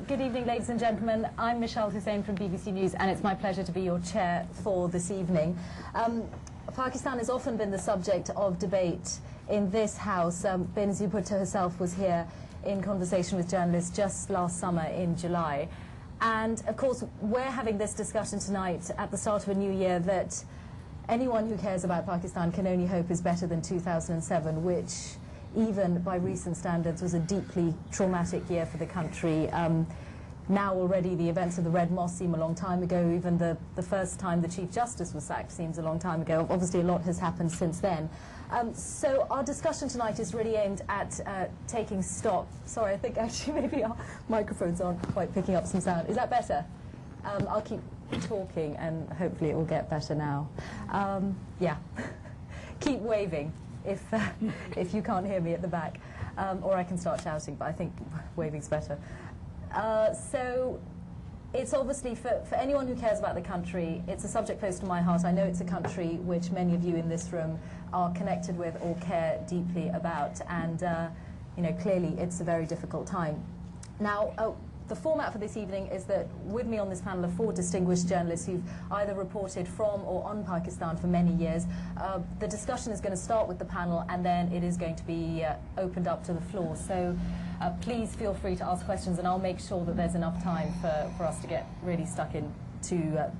Good evening, ladies and gentlemen. I'm Mishal Husain from BBC News, and it's my pleasure to be your chair for this evening. Pakistan has often been the subject of debate in this House. Benazir Bhutto herself was here in conversation with journalists just last summer in July. And, of course, we're having this discussion tonight at the start of a new year that anyone who cares about Pakistan can only hope is better than 2007, which, even by recent standards, was a deeply traumatic year for the country. Now already the events of the Red Mosque seem a long time ago. Even the first time the Chief Justice was sacked seems a long time ago. Obviously a lot has happened since then. So our discussion tonight is really aimed at taking stock. Sorry, I think actually maybe our microphones aren't quite picking up some sound. Is that better? I'll keep talking and hopefully it will get better now. Yeah, keep waving if you can't hear me at the back. Or I can start shouting, but I think waving's better. So it's obviously, for anyone who cares about the country, it's a subject close to my heart. I know it's a country which many of you in this room are connected with or care deeply about, and you know, clearly it's a very difficult time. Now, the format for this evening is that with me on this panel are four distinguished journalists who've either reported from or on Pakistan for many years. The discussion is going to start with the panel, and then it is going to be opened up to the floor. So please feel free to ask questions, and I'll make sure that there's enough time for us to get really stuck into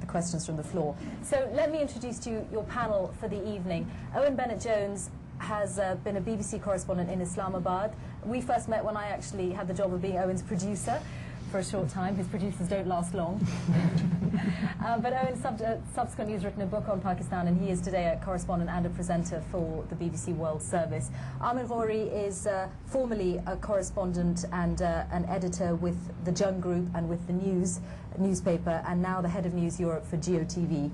the questions from the floor. So let me introduce to you your panel for the evening. Owen Bennett-Jones has been a BBC correspondent in Islamabad. We first met when I actually had the job of being Owen's producer for a short time. His producers don't last long. But Owen subsequently has written a book on Pakistan, and he is today a correspondent and a presenter for the BBC World Service. Aamir Ghauri is formerly a correspondent and an editor with the Jung Group and with the News newspaper, and now the head of News Europe for GeoTV.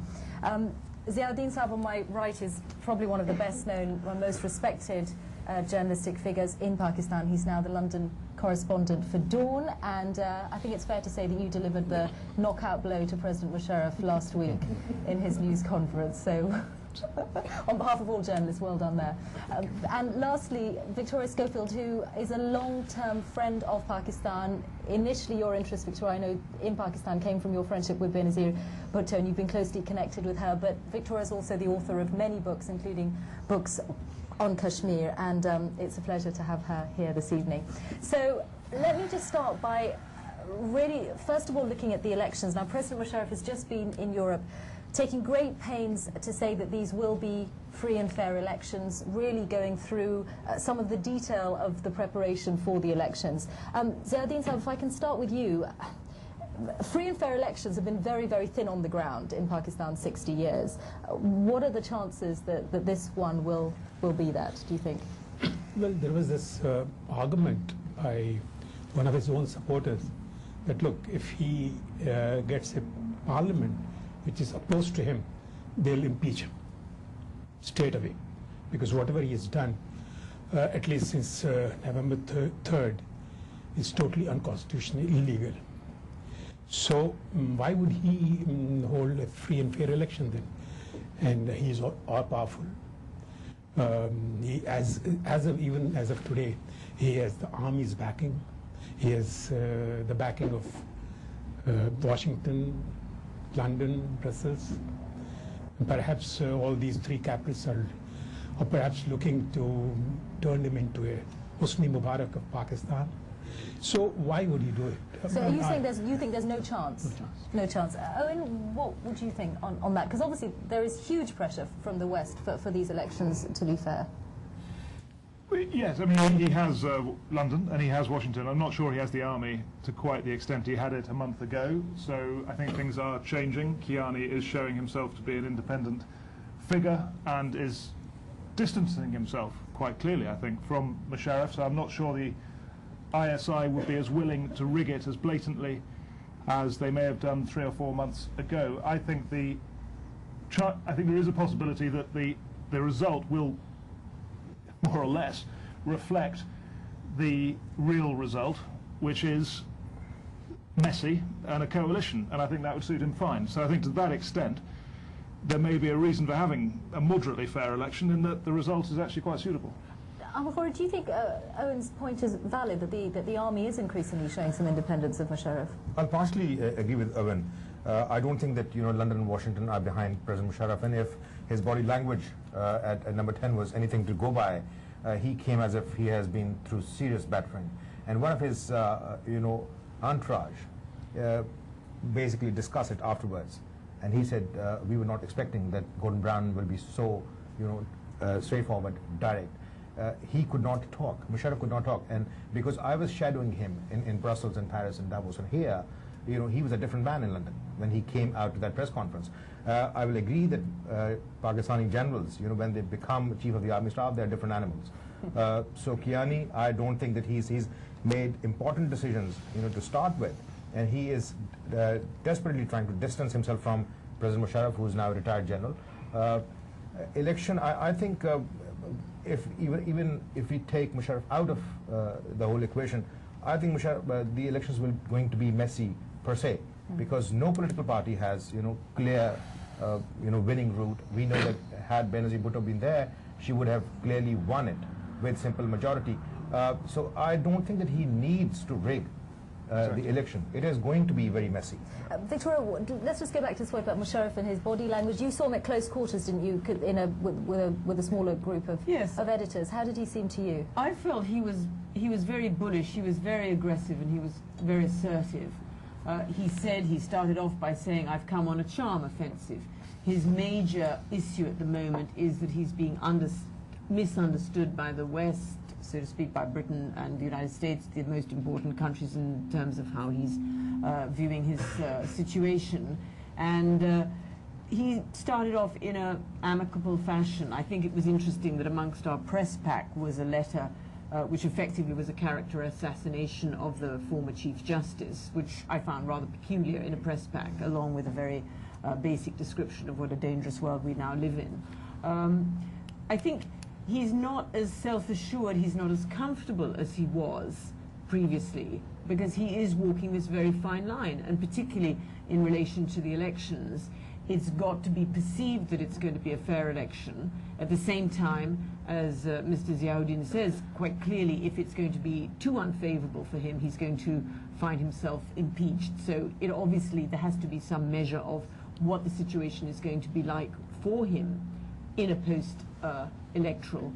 Ziauddin Saab on my right is probably one of the best known and most respected journalistic figures in Pakistan. He's now the London correspondent for Dawn, and I think it's fair to say that you delivered the knockout blow to President Musharraf last week in his news conference. So on behalf of all journalists, well done there. And lastly, Victoria Schofield, who is a long-term friend of Pakistan. Initially, your interest, Victoria, I know, in Pakistan came from your friendship with Benazir Bhutto, and you've been closely connected with her. But Victoria is also the author of many books, including books on Kashmir, and it's a pleasure to have her here this evening. So let me just start by really, first of all, looking at the elections. Now, President Musharraf has just been in Europe, taking great pains to say that these will be free and fair elections, really going through some of the detail of the preparation for the elections. Ziauddin Saab, if I can start with you. Free and fair elections have been very, very thin on the ground in Pakistan 60 years. What are the chances that this one will be that, do you think? Well, there was this argument by one of his own supporters that, look, if he gets a parliament which is opposed to him, they'll impeach him straight away, because whatever he has done, at least since November 3rd, is totally unconstitutional, illegal. So why would he hold a free and fair election then? And he is all powerful. He, even as of today, he has the army's backing. He has the backing of Washington, London, Brussels. And perhaps all these three capitals are perhaps looking to turn him into a Hosni Mubarak of Pakistan. So why would he do it? So are you saying you think there's no chance? No chance. No chance. Owen, what would you think on that? Because obviously there is huge pressure from the West for these elections to be fair. Well, yes, I mean, he has London and he has Washington. I'm not sure he has the army to quite the extent he had it a month ago. So I think things are changing. Kiani is showing himself to be an independent figure and is distancing himself quite clearly, I think, from Musharraf. So I'm not sure the ISI would be as willing to rig it as blatantly as they may have done 3 or 4 months ago. I think there is a possibility that the result will more or less reflect the real result, which is messy and a coalition, and I think that would suit him fine. So I think to that extent there may be a reason for having a moderately fair election in that the result is actually quite suitable. Ghauri, do you think Owen's point is valid, that the army is increasingly showing some independence of Musharraf? I'll partially agree with Owen. I don't think that London and Washington are behind President Musharraf, and if his body language at number 10 was anything to go by, he came as if he has been through serious battering. And one of his entourage basically discussed it afterwards, and he said we were not expecting that Gordon Brown will be so straightforward, direct. He could not talk. Musharraf could not talk, and because I was shadowing him in Brussels and Paris and Davos and here, he was a different man in London when he came out to that press conference. I will agree that Pakistani generals, when they become chief of the army staff, they are different animals. So Kiani, I don't think that he's made important decisions, to start with, and he is desperately trying to distance himself from President Musharraf, who is now a retired general. Election, I think, even if we take Musharraf out of the whole equation, I think the elections will going to be messy per se, because no political party has clear winning route. We know that had Benazir Bhutto been there, she would have clearly won it with simple majority. So I don't think that he needs to rig the election. It is going to be very messy. Victoria, let's just go back to this point about Musharraf and his body language. You saw him at close quarters, didn't you, with a smaller group of editors. How did he seem to you? I felt he was very bullish, he was very aggressive, and he was very assertive. He started off by saying, I've come on a charm offensive. His major issue at the moment is that he's being misunderstood by the West, so to speak, by Britain and the United States, the most important countries in terms of how he's viewing his situation. And he started off in an amicable fashion. I think it was interesting that amongst our press pack was a letter which effectively was a character assassination of the former Chief Justice, which I found rather peculiar in a press pack, along with a very basic description of what a dangerous world we now live in. I think he's not as self-assured, he's not as comfortable as he was previously, because he is walking this very fine line, and particularly in relation to the elections. It's got to be perceived that it's going to be a fair election. At the same time, as Mr. Ziauddin says quite clearly, if it's going to be too unfavourable for him, he's going to find himself impeached. So obviously there has to be some measure of what the situation is going to be like for him in a post-electoral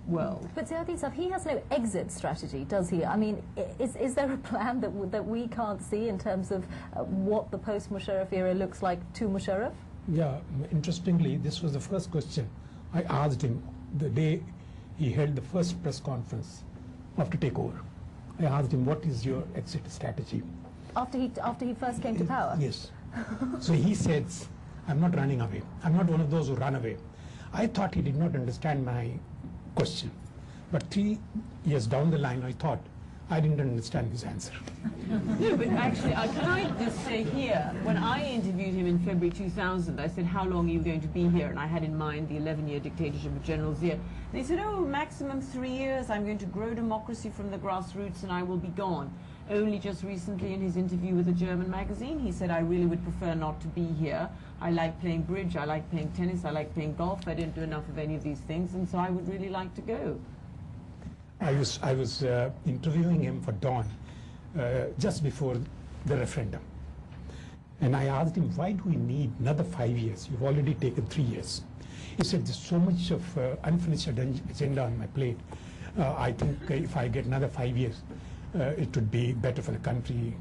world. But Ziauddin, he has no exit strategy, does he? I mean, is there a plan that we can't see in terms of what the post-Musharraf era looks like to Musharraf? Yeah, interestingly, this was the first question I asked him the day he held the first press conference after takeover. I asked him, what is your exit strategy? After he first came to power? Yes. So he says, I'm not running away. I'm not one of those who run away. I thought he did not understand my question. But 3 years down the line, I thought I didn't understand his answer. No, but actually, can I just say here, when I interviewed him in February 2000, I said, how long are you going to be here? And I had in mind the 11-year dictatorship of General Zia. And he said, oh, maximum 3 years. I'm going to grow democracy from the grassroots and I will be gone. Only just recently in his interview with a German magazine, he said, I really would prefer not to be here. I like playing bridge, I like playing tennis, I like playing golf. I didn't do enough of any of these things, and so I would really like to go. I was interviewing him for Dawn just before the referendum. And I asked him, why do we need another 5 years? You've already taken 3 years. He said, there's so much of unfinished agenda on my plate. I think if I get another 5 years, it would be better for the country.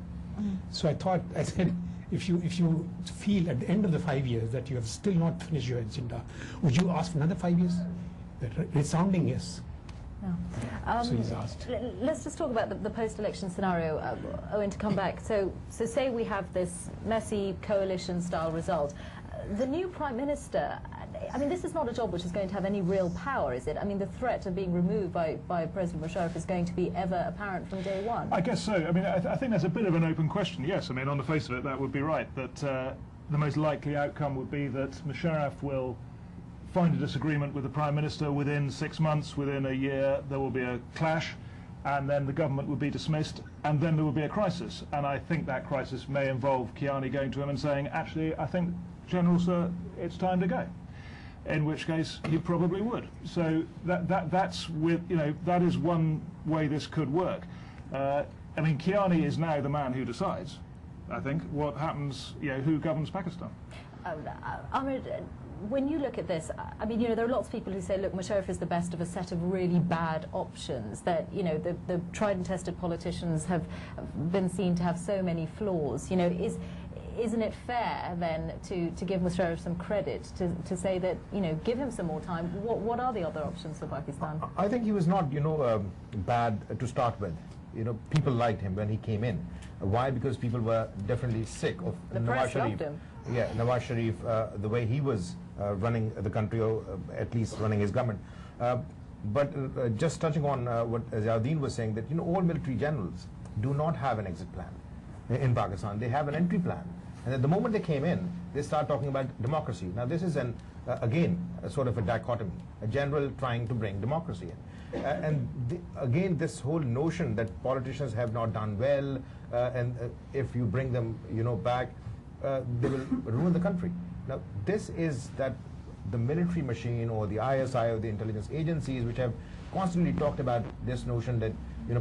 So I said, if you feel at the end of the 5 years that you have still not finished your agenda, would you ask for another 5 years? The resounding yes. No. So he's asked. Let's just talk about the post-election scenario, Owen, to come back. So say we have this messy coalition-style result. The new Prime Minister, I mean, this is not a job which is going to have any real power, is it? I mean, the threat of being removed by President Musharraf is going to be ever apparent from day one. I guess so. I mean, I think that's a bit of an open question, yes. I mean, on the face of it, that would be right. That the most likely outcome would be that Musharraf will find a disagreement with the Prime Minister within 6 months, within a year, there will be a clash, and then the government would be dismissed, and then there would be a crisis. And I think that crisis may involve Kiani going to him and saying, actually, I think, General Sir, it's time to go. in which case he probably would. So that's with, that is one way this could work. I mean, Kiani is now the man who decides, I think, what happens, who governs Pakistan. Aamir, when you look at this, I mean, there are lots of people who say, look, Musharraf is the best of a set of really bad options, that, the tried and tested politicians have been seen to have so many flaws. Isn't it fair then to give Musharraf some credit, to say that, give him some more time? What are the other options for Pakistan? I think he was not, bad to start with. People liked him when he came in. Why? Because people were definitely sick of Nawaz Sharif. Yeah, Nawaz Sharif, the way he was running the country, or at least running his government. But just touching on what Ziauddin was saying, that all military generals do not have an exit plan in Pakistan. They have an entry plan. And at the moment they came in, they start talking about democracy. Now this is again a sort of a dichotomy, a general trying to bring democracy in. Again, this whole notion that politicians have not done well, and if you bring them, back, they will ruin the country. Now, this is that the military machine or the ISI or the intelligence agencies, which have constantly talked about this notion that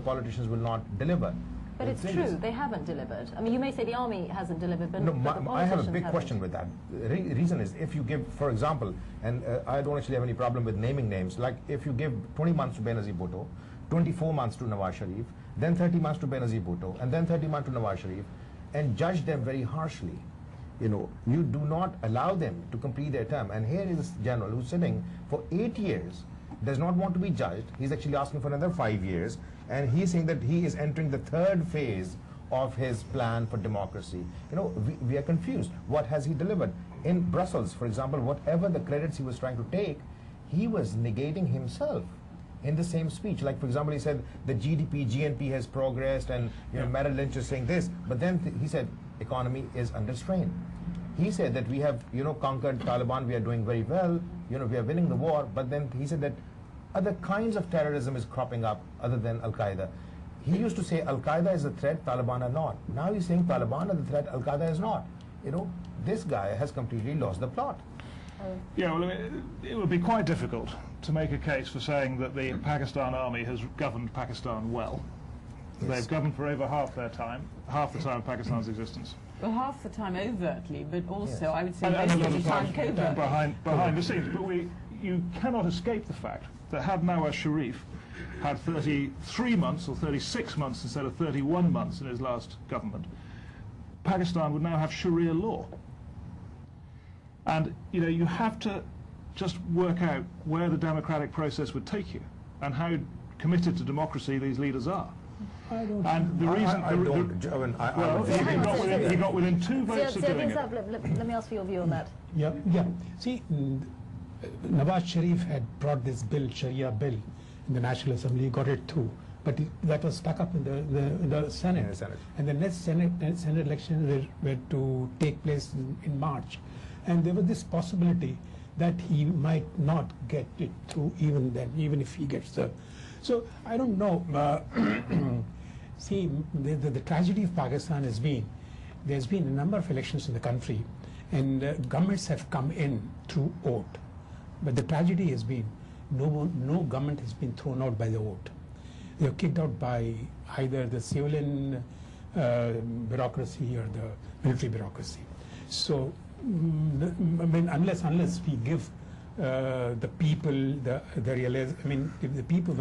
politicians will not deliver. But it's true, they haven't delivered. I mean, you may say the army hasn't delivered, but, no, but the politicians I have a big haven't. question with that. The reason is, if you give, for example, and I don't actually have any problem with naming names, like if you give 20 months to Benazir Bhutto, 24 months to Nawaz Sharif, then 30 months to Benazir Bhutto, and then 30 months to Nawaz Sharif, and judge them very harshly. You do not allow them to complete their term. And here is this general who's sitting for 8 years, does not want to be judged. He's actually asking for another 5 years, and he's saying that he is entering the third phase of his plan for democracy. We are confused. What has he delivered? In Brussels, for example, whatever the credits he was trying to take, he was negating himself in the same speech. Like, for example, he said the GNP has progressed, and Merrill Lynch is saying this, but then he said economy is under strain. He said that we have conquered Taliban, we are doing very well, we are winning the war, but then he said that other kinds of terrorism is cropping up other than Al-Qaeda. He used to say Al-Qaeda is a threat, Taliban are not. Now he's saying Taliban are the threat, Al-Qaeda is not. This guy has completely lost the plot. Yeah, well, it would be quite difficult to make a case for saying that the Pakistan army has governed Pakistan well. Yes. They've governed for over half the time of Pakistan's existence. Well, half the time overtly, but also, yes, I would say, and most of the time covertly. Behind the scenes. But you cannot escape the fact that had Nawaz Sharif had 33 months or 36 months instead of 31 months in his last government, Pakistan would now have Sharia law. And you have to just work out where the democratic process would take you and how committed to democracy these leaders are. I don't. And the reason he got within 2 votes of doing it. Let me ask for your view on that. Yeah. See, Nawaz Sharif had brought this bill, Sharia bill, in the National Assembly, got it through, but that was stuck up in the Senate. In the Senate. And the next Senate elections were to take place in March, and there was this possibility that he might not get it through even then, even if he gets the. So I don't know. See, the tragedy of Pakistan has been, there's been a number of elections in the country, and governments have come in through vote. But the tragedy has been, no government has been thrown out by the vote. They were kicked out by either the civilian bureaucracy or the military bureaucracy. So, unless we give the people the realize, if the people,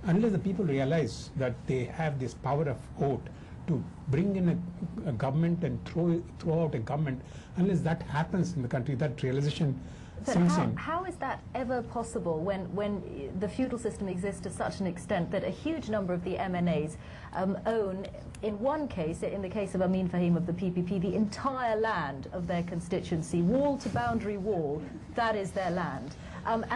unless the people realize that they have this power of vote to bring in a government and throw out a government, unless that happens in the country, that realization. But how is that ever possible when the feudal system exists to such an extent that a huge number of the MNAs own, in one case, in the case of Amin Fahim of the PPP, the entire land of their constituency, wall to boundary wall, that is their land. And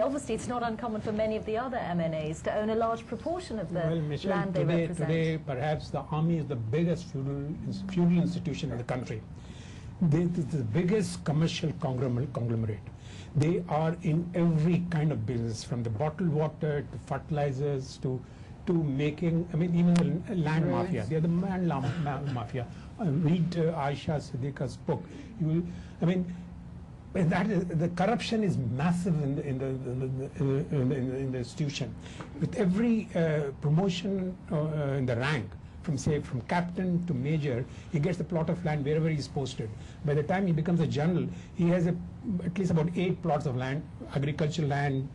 obviously it's not uncommon for many of the other MNAs to own a large proportion of the land they represent. Today, perhaps the army is the biggest feudal institution in the country. They the biggest commercial conglomerate. They are in every kind of business, from the bottled water to fertilizers to making, even the land mafia. They are the land mafia. Read Aisha Siddiqa's book. And that is, the corruption is massive in the institution. With every promotion in the rank, from captain to major, he gets a plot of land wherever he's posted. By the time he becomes a general, he has at least about 8 plots of land, agricultural land,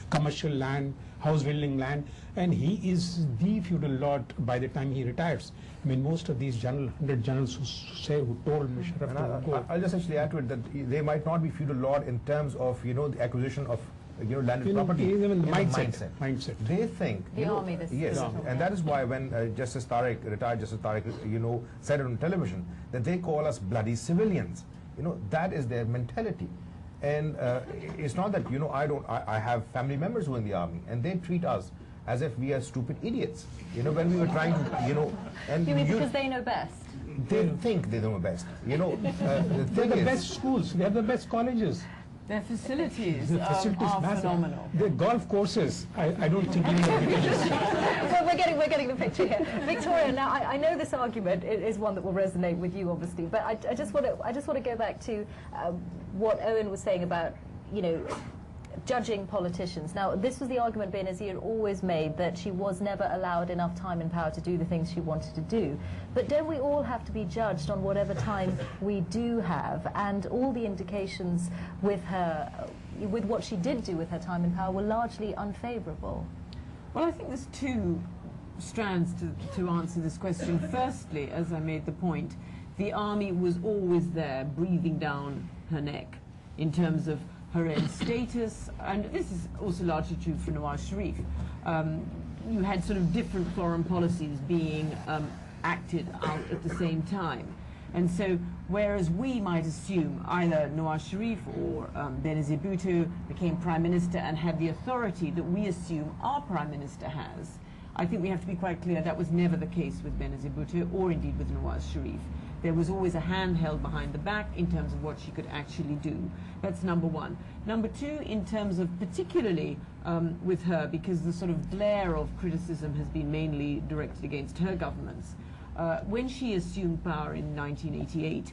commercial land, house building land, and he is the feudal lord by the time he retires. I mean, most of these 100 generals who told Musharraf to go. I'll just actually add to it that they might not be feudal lord in terms of, the acquisition of landed property. Even the mindset. They think the army. Yes, and that is why when retired Justice Tariq, said it on television that they call us bloody civilians. That is their mentality, and it's not that I have family members who are in the army, and they treat us as if we are stupid idiots. When we were trying to, and you mean because they know best? They think they know best. They're the best schools. They have the best colleges. Their facilities, are phenomenal. The golf courses, I don't think any of the Well, we're getting the picture here. Victoria, now I know this argument is one that will resonate with you, obviously, but I just want to go back to what Owen was saying about, judging politicians. Now, this was the argument Benazir always made, that she was never allowed enough time and power to do the things she wanted to do. But don't we all have to be judged on whatever time we do have? And all the indications with what she did do with her time and power were largely unfavourable. Well, I think there's 2 strands to answer this question. Firstly, as I made the point, the army was always there breathing down her neck in terms of her own status, and this is also largely true for Nawaz Sharif. You had sort of different foreign policies being acted out at the same time. And so, whereas we might assume either Nawaz Sharif or Benazir Bhutto became Prime Minister and had the authority that we assume our Prime Minister has, I think we have to be quite clear that was never the case with Benazir Bhutto or indeed with Nawaz Sharif. There was always a hand held behind the back in terms of what she could actually do. That's number 1. Number 2, in terms of particularly with her, because the sort of glare of criticism has been mainly directed against her governments, when she assumed power in 1988,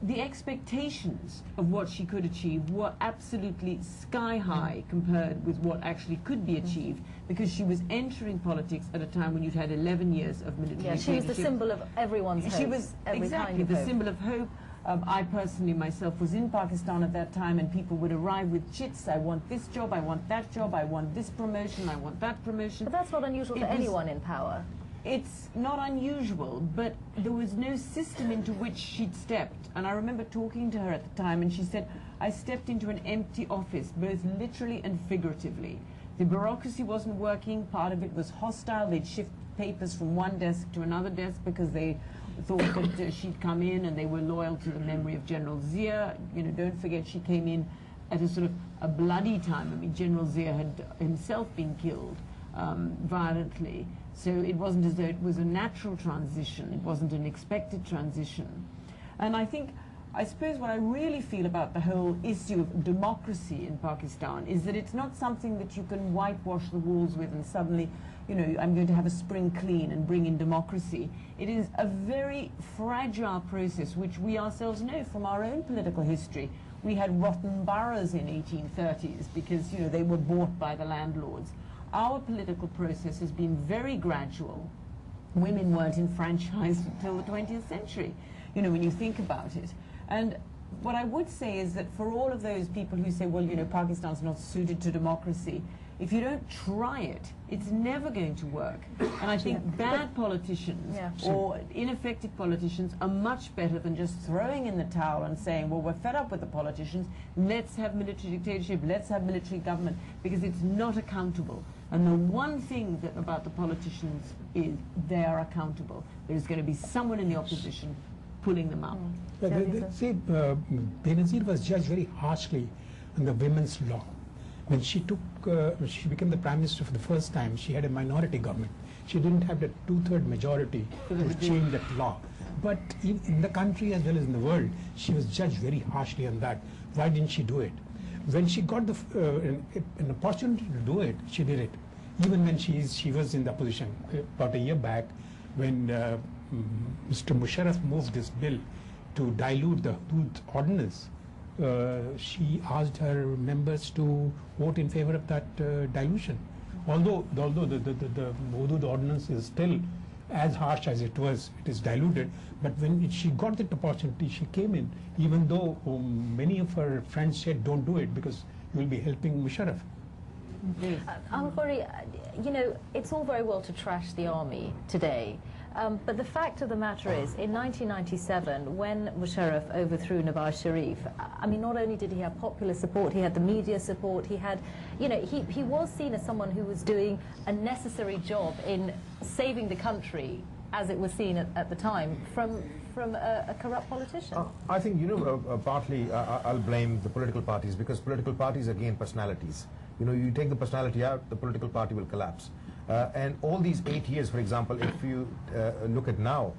the expectations of what she could achieve were absolutely sky high compared with what actually could be achieved, because she was entering politics at a time when you'd had 11 years of military Yeah, she was the symbol of everyone's hope. She was exactly the symbol of hope. I personally myself was in Pakistan at that time, and people would arrive with chits. I want this job, I want that job, I want this promotion, I want that promotion. But that's not unusual for anyone in power. It's not unusual, but there was no system into which she'd stepped. And I remember talking to her at the time, and she said, I stepped into an empty office, both literally and figuratively. The bureaucracy wasn't working, part of it was hostile. They'd shift papers from one desk to another desk because they thought that she'd come in and they were loyal to the memory of General Zia. Don't forget she came in at a sort of a bloody time. I mean, General Zia had himself been killed violently. So it wasn't as though it was a natural transition. It wasn't an expected transition. And I suppose what I really feel about the whole issue of democracy in Pakistan is that it's not something that you can whitewash the walls with and suddenly, I'm going to have a spring clean and bring in democracy. It is a very fragile process, which we ourselves know from our own political history. We had rotten boroughs in 1830s because, they were bought by the landlords. Our political process has been very gradual. Women weren't enfranchised until the 20th century, when you think about it. And what I would say is that for all of those people who say, well, Pakistan's not suited to democracy, if you don't try it, it's never going to work. And I think bad politicians or ineffective politicians are much better than just throwing in the towel and saying, well, we're fed up with the politicians, let's have military dictatorship, let's have military government, because it's not accountable. And the one thing about the politicians is they are accountable. There's going to be someone in the opposition pulling them up. Benazir was judged very harshly on the women's law. When she became the Prime Minister for the first time, she had a minority government. She didn't have the 2/3 majority to change that law. But in the country as well as in the world, she was judged very harshly on that. Why didn't she do it? When she got an opportunity to do it, she did it. Even when she was in the opposition, about a year back, when Mr. Musharraf moved this bill to dilute the Hudud ordinance, she asked her members to vote in favor of that dilution. Although the Hudud ordinance is still as harsh as it was, it is diluted, but when she got that opportunity, she came in, even though many of her friends said don't do it because you will be helping Musharraf. Ghauri, you know, it's all very well to trash the army today, but the fact of the matter is, in 1997, when Musharraf overthrew Nawaz Sharif, I mean, not only did he have popular support, he had the media support, he had, you know, he was seen as someone who was doing a necessary job in saving the country, as it was seen at the time, from a corrupt politician. I think, you know, partly I'll blame the political parties, because political parties are, again, personalities. You know, you take the personality out, the political party will collapse. And all these 8 years, for example, if you look at now,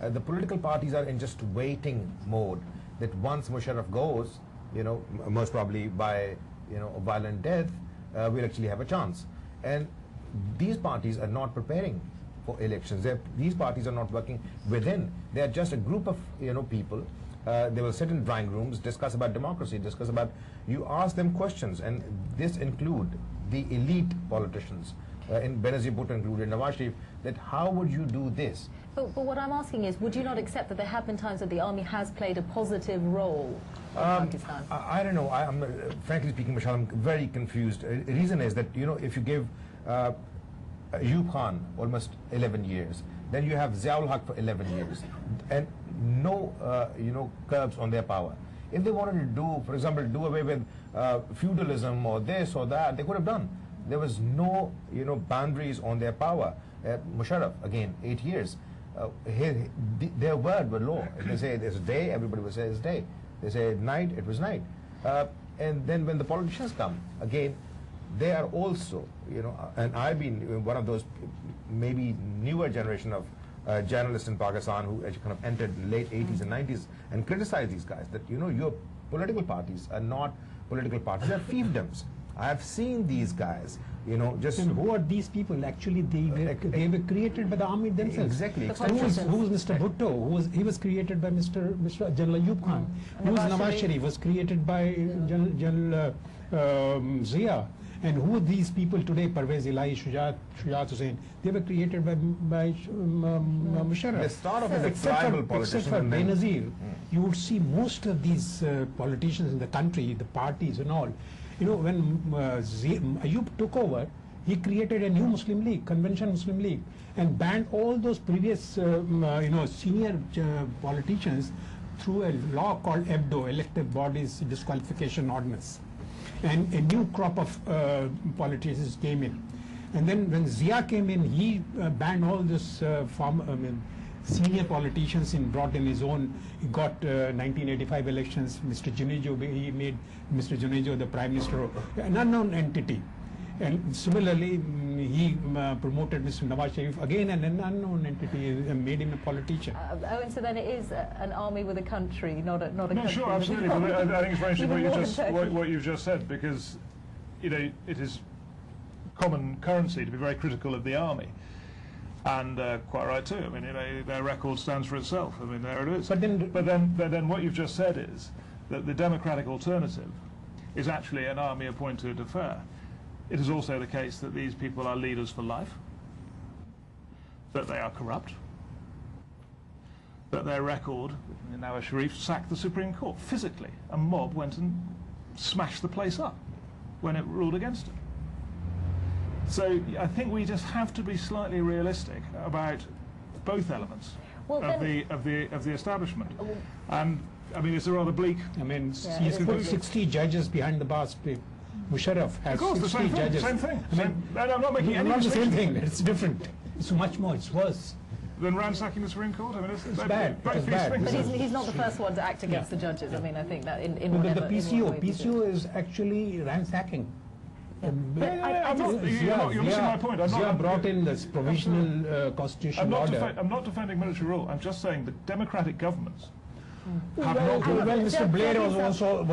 the political parties are in just waiting mode, that once Musharraf goes, you know, most probably by, you know, a violent death, we'll actually have a chance. And these parties are not preparing for elections. These parties are not working within. They are just a group of, you know, people. They will sit in drawing rooms, discuss about democracy, discuss about, you ask them questions, and this include the elite politicians, in Benazir Bhutto included, Nawaz Sharif, that how would you do this? But what I'm asking is, would you not accept that there have been times that the army has played a positive role in Pakistan? I don't know. I'm frankly speaking, Mishal, I'm very confused. The reason is that, you know, if you give Ayub Khan almost 11 years, then you have Ziaul Haq for 11 years, and no, you know, curbs on their power. If they wanted to do, for example, do away with feudalism or this or that, they could have done. There was no, you know, boundaries on their power. Musharraf, again, 8 years. Their word were law. If they say there's day, everybody will say it's day. They say night, it was night. And then when the politicians come, again, they are also, you know, and I've been one of those maybe newer generation of journalists in Pakistan who actually kind of entered in late 80s and 90s and criticized these guys, that, you know, your political parties are not political parties, they're fiefdoms. I have seen these guys, you know, just... And who are these people? Actually, they were created by the army themselves. Exactly. Who was Mr. Bhutto? He was created by Mr. General Ayub Khan. Who was Nawaz Sharif? Was created by General Zia. And who are these people today? Parvez Ilahi, Shujat Hussain. They were created by Musharraf. They start off as a tribal politician. Except for Benazir, you would see most of these politicians in the country, the parties and all. You know, when Ayub took over, he created a new Muslim League, Convention Muslim League, and banned all those previous, you know, senior politicians through a law called EBDO, Elective Bodies Disqualification Ordinance. And a new crop of politicians came in. And then when Zia came in, he banned all this senior politicians and brought in his own. He got 1985 elections. Mr. Junejo, he made Mr. Junejo the Prime Minister, an unknown entity. And similarly, he promoted Mr. Nawaz Sharif, again an unknown entity, and made him a politician. Owen, so then it is an army with a country, not a country. No, sure, absolutely. But I think it's very interesting what you've just said, because, you know, it is common currency to be very critical of the army. And quite right too. I mean, you know, their record stands for itself. I mean, there it is. But then what you've just said is that the democratic alternative is actually an army-appointed affair. It is also the case that these people are leaders for life, that they are corrupt, that their record, Nawaz Sharif sacked the Supreme Court physically. A mob went and smashed the place up when it ruled against it. So I think we just have to be slightly realistic about both elements of the establishment. And I mean, it's a rather bleak. I mean, he's put 60 judges behind the bars. Musharraf has 60 judges. Same thing. I mean, I'm not making any not the distinction. same thing. It's different. It's much more. It's worse. Than ransacking the Supreme Court? I mean, it's bad. It's bad. But he's not the first one to act against the judges. I mean, I think that in whatever... The PCO is actually ransacking. You're missing my point. Zia brought in this provisional constitutional order. I'm not defending military rule. I'm just saying that democratic governments Well, Mr. Blair was also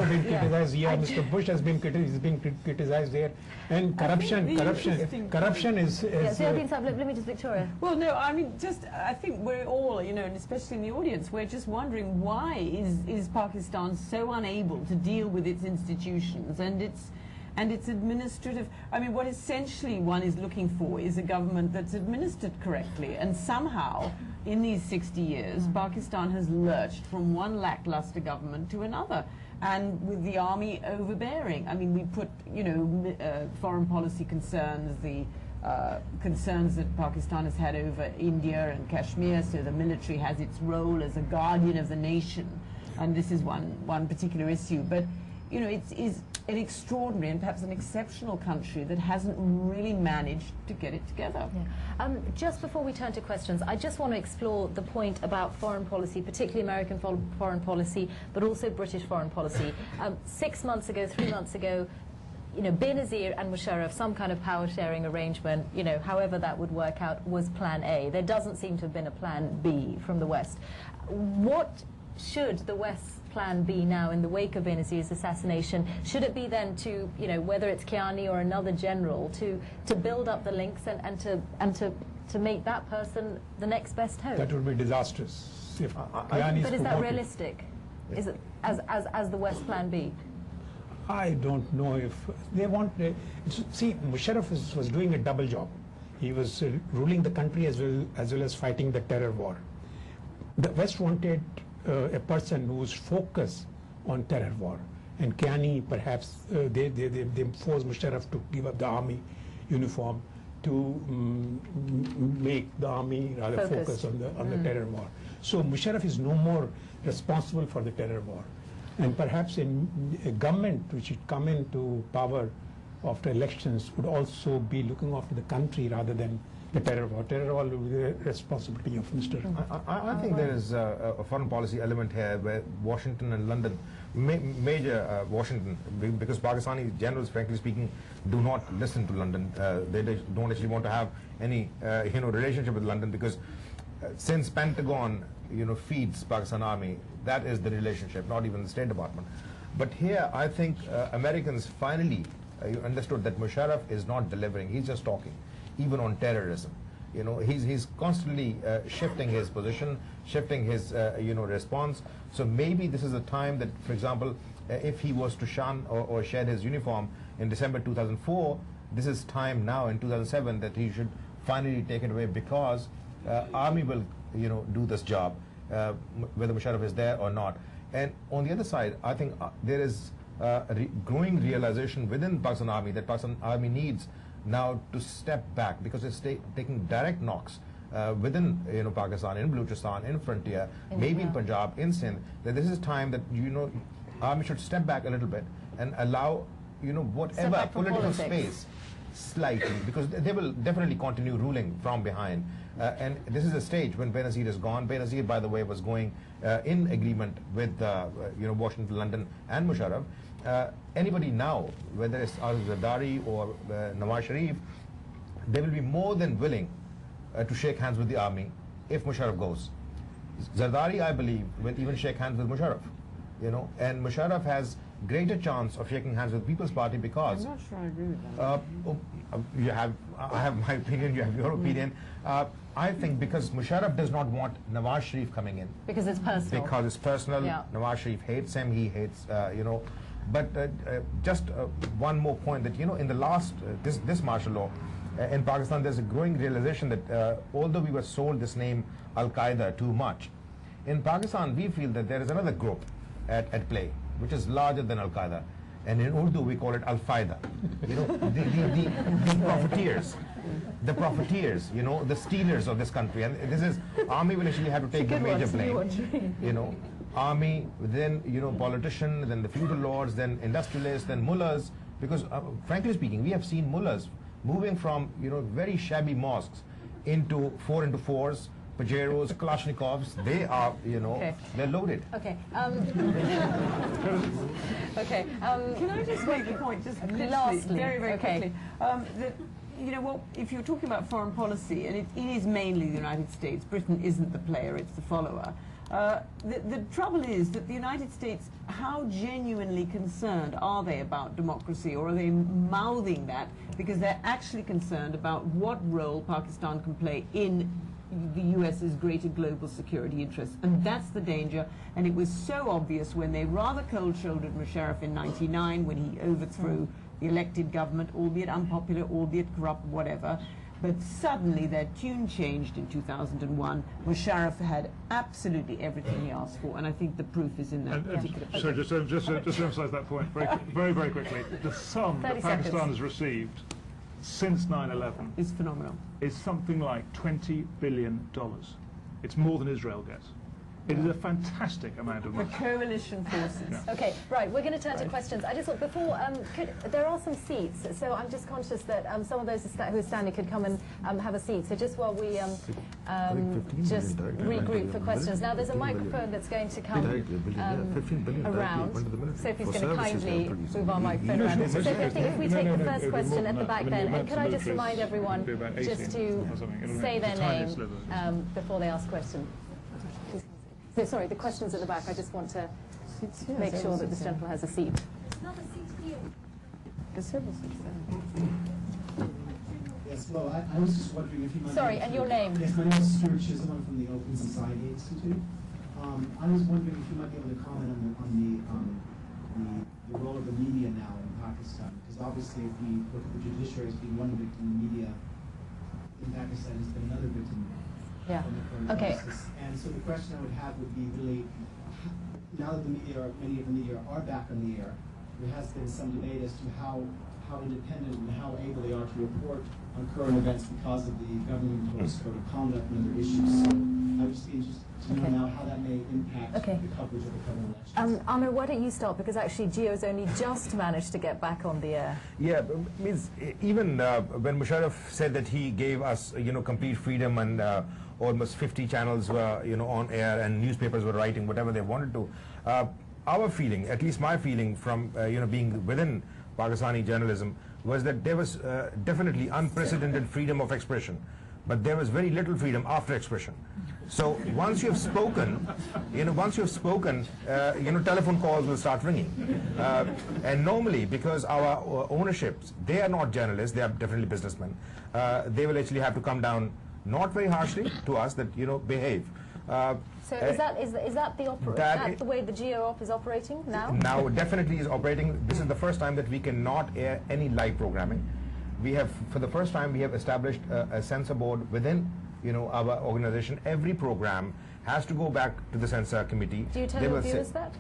being criticized here. I Mr. Bush has been criticized there, and corruption is. Let me just, Victoria. Well, no, I mean, I think we're all, and especially in the audience, we're just wondering why is Pakistan so unable to deal with its institutions and its administrative. I mean, what essentially one is looking for is a government that's administered correctly, and somehow in these 60 years, Pakistan has lurched from one lackluster government to another, and with the army overbearing. I mean, we put, foreign policy concerns, the concerns that Pakistan has had over India and Kashmir, so the military has its role as a guardian of the nation, and this is one particular issue. But, it is an extraordinary and perhaps an exceptional country that hasn't really managed to get it together. Yeah. Just before we turn to questions, I just want to explore the point about foreign policy, particularly American foreign policy, but also British foreign policy. 6 months ago, 3 months ago, Benazir and Musharraf, some kind of power-sharing arrangement, however that would work out, was plan A. There doesn't seem to have been a plan B from the West. What should the West's plan be now in the wake of Benazir's assassination? Should it be then to, whether it's Kiani or another general, to build up the links and to make that person the next best hope? That would be disastrous. If but is that realistic? Is it as the West plan B? I don't know if they want. See, Musharraf was doing a double job. He was ruling the country as well as fighting the terror war. The West wanted a person whose focus on terror war, and Kiani perhaps they forced Musharraf to give up the army uniform to make the army rather focus on the terror war. So Musharraf is no more responsible for the terror war. And perhaps in a government which should come into power after elections would also be looking after the country rather than the terror war. Terror war will be the responsibility of Mr. I think there is a foreign policy element here where Washington and London, major Washington, because Pakistani generals, frankly speaking, do not listen to London. They don't actually want to have any relationship with London, because since Pentagon feeds Pakistan Army, that is the relationship, not even the State Department. But here, I think Americans finally understood that Musharraf is not delivering. He's just talking, even on terrorism. He's constantly shifting his position, shifting his response. So maybe this is a time that, for example, if he was to shun or shed his uniform in December 2004, this is time now in 2007 that he should finally take it away, because army will do this job, whether Musharraf is there or not. And on the other side, I think there is a growing realization within Pakistan Army that Pakistan Army needs now to step back, because it's taking direct knocks within Pakistan, in Balochistan, in Frontier, maybe in Punjab, in Sindh, that this is time that Army should step back a little bit and allow whatever political space slightly, because they will definitely continue ruling from behind. And this is a stage when Benazir is gone. Benazir, by the way, was going in agreement with Washington, London, and Musharraf. Anybody now, whether it's Zardari or Nawaz Sharif, they will be more than willing to shake hands with the army if Musharraf goes. Zardari, I believe, will even shake hands with Musharraf. And Musharraf has greater chance of shaking hands with People's Party, because I'm not sure I agree with that. I have my opinion, you have your opinion. I think because Musharraf does not want Nawaz Sharif coming in. Because it's personal. Because it's personal. Yeah. Nawaz Sharif hates him, he hates, But just one more point, that, in the last, this martial law, in Pakistan, there's a growing realization that although we were sold this name Al-Qaeda too much, in Pakistan we feel that there is another group at play, which is larger than Al-Qaeda. And in Urdu we call it Al-Faida. The profiteers. The profiteers, the stealers of this country. And this is, army will actually have to take the major blame. Army, then, politicians, then the feudal lords, then industrialists, then mullahs. Because, frankly speaking, we have seen mullahs moving from, very shabby mosques into 4x4s, Pajeros, Kalashnikovs. They are, they're loaded. Okay. Okay. Can I just make the point, just lastly, very, very quickly? That you know what, if you're talking about foreign policy, and it is mainly the United States, Britain isn't the player, it's the follower. The trouble is that the United States, how genuinely concerned are they about democracy, or are they mouthing that because they're actually concerned about what role Pakistan can play in the US's greater global security interests? And that's the danger. And it was so obvious when they rather cold-shouldered Musharraf in '99 when he overthrew the elected government, albeit unpopular, albeit corrupt, whatever. But suddenly their tune changed in 2001. Musharraf had absolutely everything he asked for, and I think the proof is in that particular. So just to emphasise that point very quickly, the sum that Pakistan has received since 9/11 is phenomenal. Is something like $20 billion. It's more than Israel gets. It is a fantastic amount of money. The coalition forces. Yeah. Okay, right, we're going to turn to questions. I just thought before, there are some seats, so I'm just conscious that some of those who are standing could come and have a seat. So just while we just regroup for questions. Now there's a microphone that's going to come around. Sophie's going to kindly move our microphone around. So I think if we take the first question at the back then, and could I just remind everyone just to say their name before they ask questions. So sorry, the question's at the back. I just want to make sure that this gentleman has a seat. There's not a seat for you. There's several seats there. Yes, well, I was just wondering if you might... Sorry, and your name? Yes, my name is Stuart Chisholm. I'm from the Open Society Institute. I was wondering if you might be able to comment on the role of the media now in Pakistan. Because obviously if we look at the judiciary as being one victim, the media in Pakistan has been another victim. Yeah. Okay. And so the question I would have would be really, now that the media, or many of the media are back on the air, there has been some debate as to how independent and how able they are to report on current events because of the government-imposed code of conduct and other issues. So I would just be interested to know now how that may impact the coverage of the current elections. Aamir, why don't you start, because actually Gio's only just managed to get back on the air. Yeah, means even when Musharraf said that he gave us, complete freedom and almost 50 channels were, on air and newspapers were writing whatever they wanted to. Our feeling, at least my feeling from, being within Pakistani journalism, was that there was definitely unprecedented freedom of expression, but there was very little freedom after expression. So once you have spoken, telephone calls will start ringing. And normally, because our ownerships, they are not journalists, they are definitely businessmen, they will actually have to come down not very harshly to us that, behave. So is that the way the GEO-op is operating now? Now definitely is operating. This is the first time that we cannot air any live programming. We have, for the first time, we have established a censor board within, our organization. Every program has to go back to the censor committee. Do you tell your viewers that?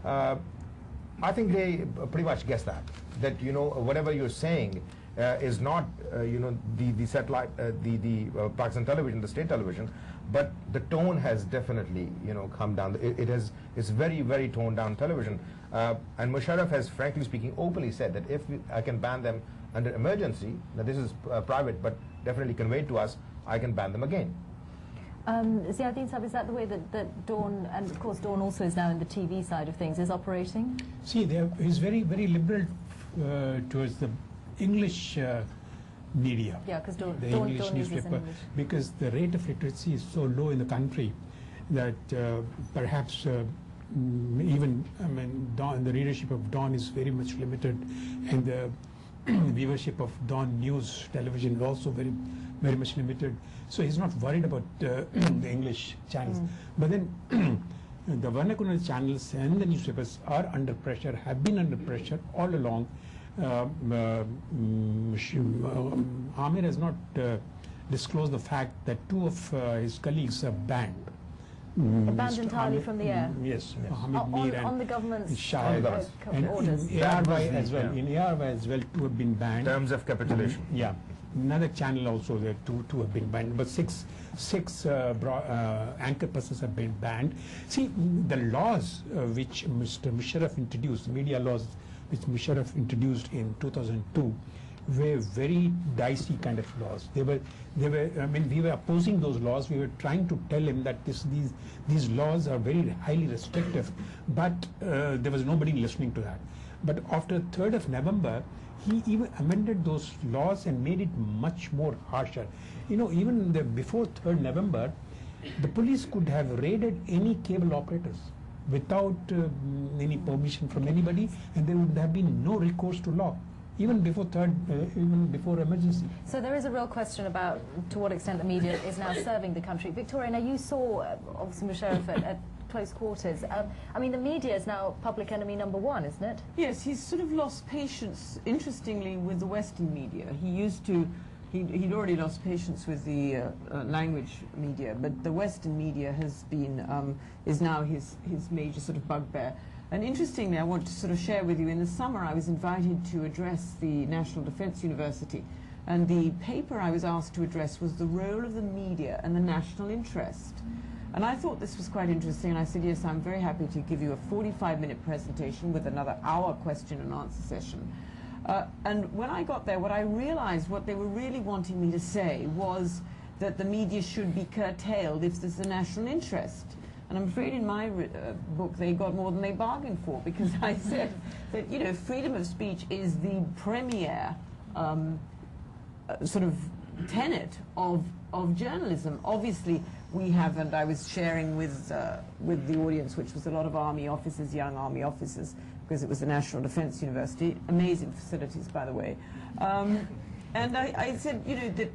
I think they pretty much guess that whatever you're saying is not the satellite, the Pakistan television, the state television, but the tone has definitely come down. It's very, very toned down television. And Musharraf has, frankly speaking, openly said that if I can ban them under emergency, now this is private, but definitely conveyed to us, I can ban them again. Ziauddin Sahib, is that the way that Dawn, and of course Dawn also is now in the TV side of things, is operating? See, he's very, very liberal towards the English media. Yeah, because Dawn English newspaper, because the rate of literacy is so low in the country that perhaps even, the readership of Dawn is very much limited, and the viewership of Dawn News television is also very, very much limited. So he's not worried about the English channels. But then the vernacular channels and the newspapers are under pressure, have been under pressure all along. Aamir has not disclosed the fact that two of his colleagues are banned. Banned entirely from the air? Yes. On the government's orders? In ARY as well. In ARY as well, two have been banned. Terms of capitulation. Yeah. Another channel also, there two have been banned, but six anchor persons have been banned. See, the laws which Mr. Musharraf introduced, media laws which Musharraf introduced in 2002, were very dicey kind of laws. They were. We were opposing those laws. We were trying to tell him that these laws are very highly restrictive, but there was nobody listening to that. But after 3rd of November, he even amended those laws and made it much more harsher. You know, even before 3rd November, the police could have raided any cable operators without any permission from anybody, and there would have been no recourse to law, even before even before emergency. So there is a real question about to what extent the media is now serving the country. Victoria, now you saw obviously Musharraf at close quarters. I mean, the media is now public enemy number one, isn't it? Yes, he's sort of lost patience, interestingly, with the Western media. He used to, he'd already lost patience with the language media, but the Western media has been, is now his major sort of bugbear. And interestingly, I want to sort of share with you, in the summer I was invited to address the National Defense University, and the paper I was asked to address was the role of the media and the national interest. And I thought this was quite interesting, and I said, yes, I'm very happy to give you a 45-minute presentation with another hour question and answer session. And when I got there, what I realized what they were really wanting me to say was that the media should be curtailed if there's a national interest. And I'm afraid in my book they got more than they bargained for, because I said that, you know, freedom of speech is the premier sort of tenet of journalism. Obviously, we have, and I was sharing with the audience, which was a lot of army officers, young army officers, because it was the National Defense University, amazing facilities, by the way. And I said, you know, that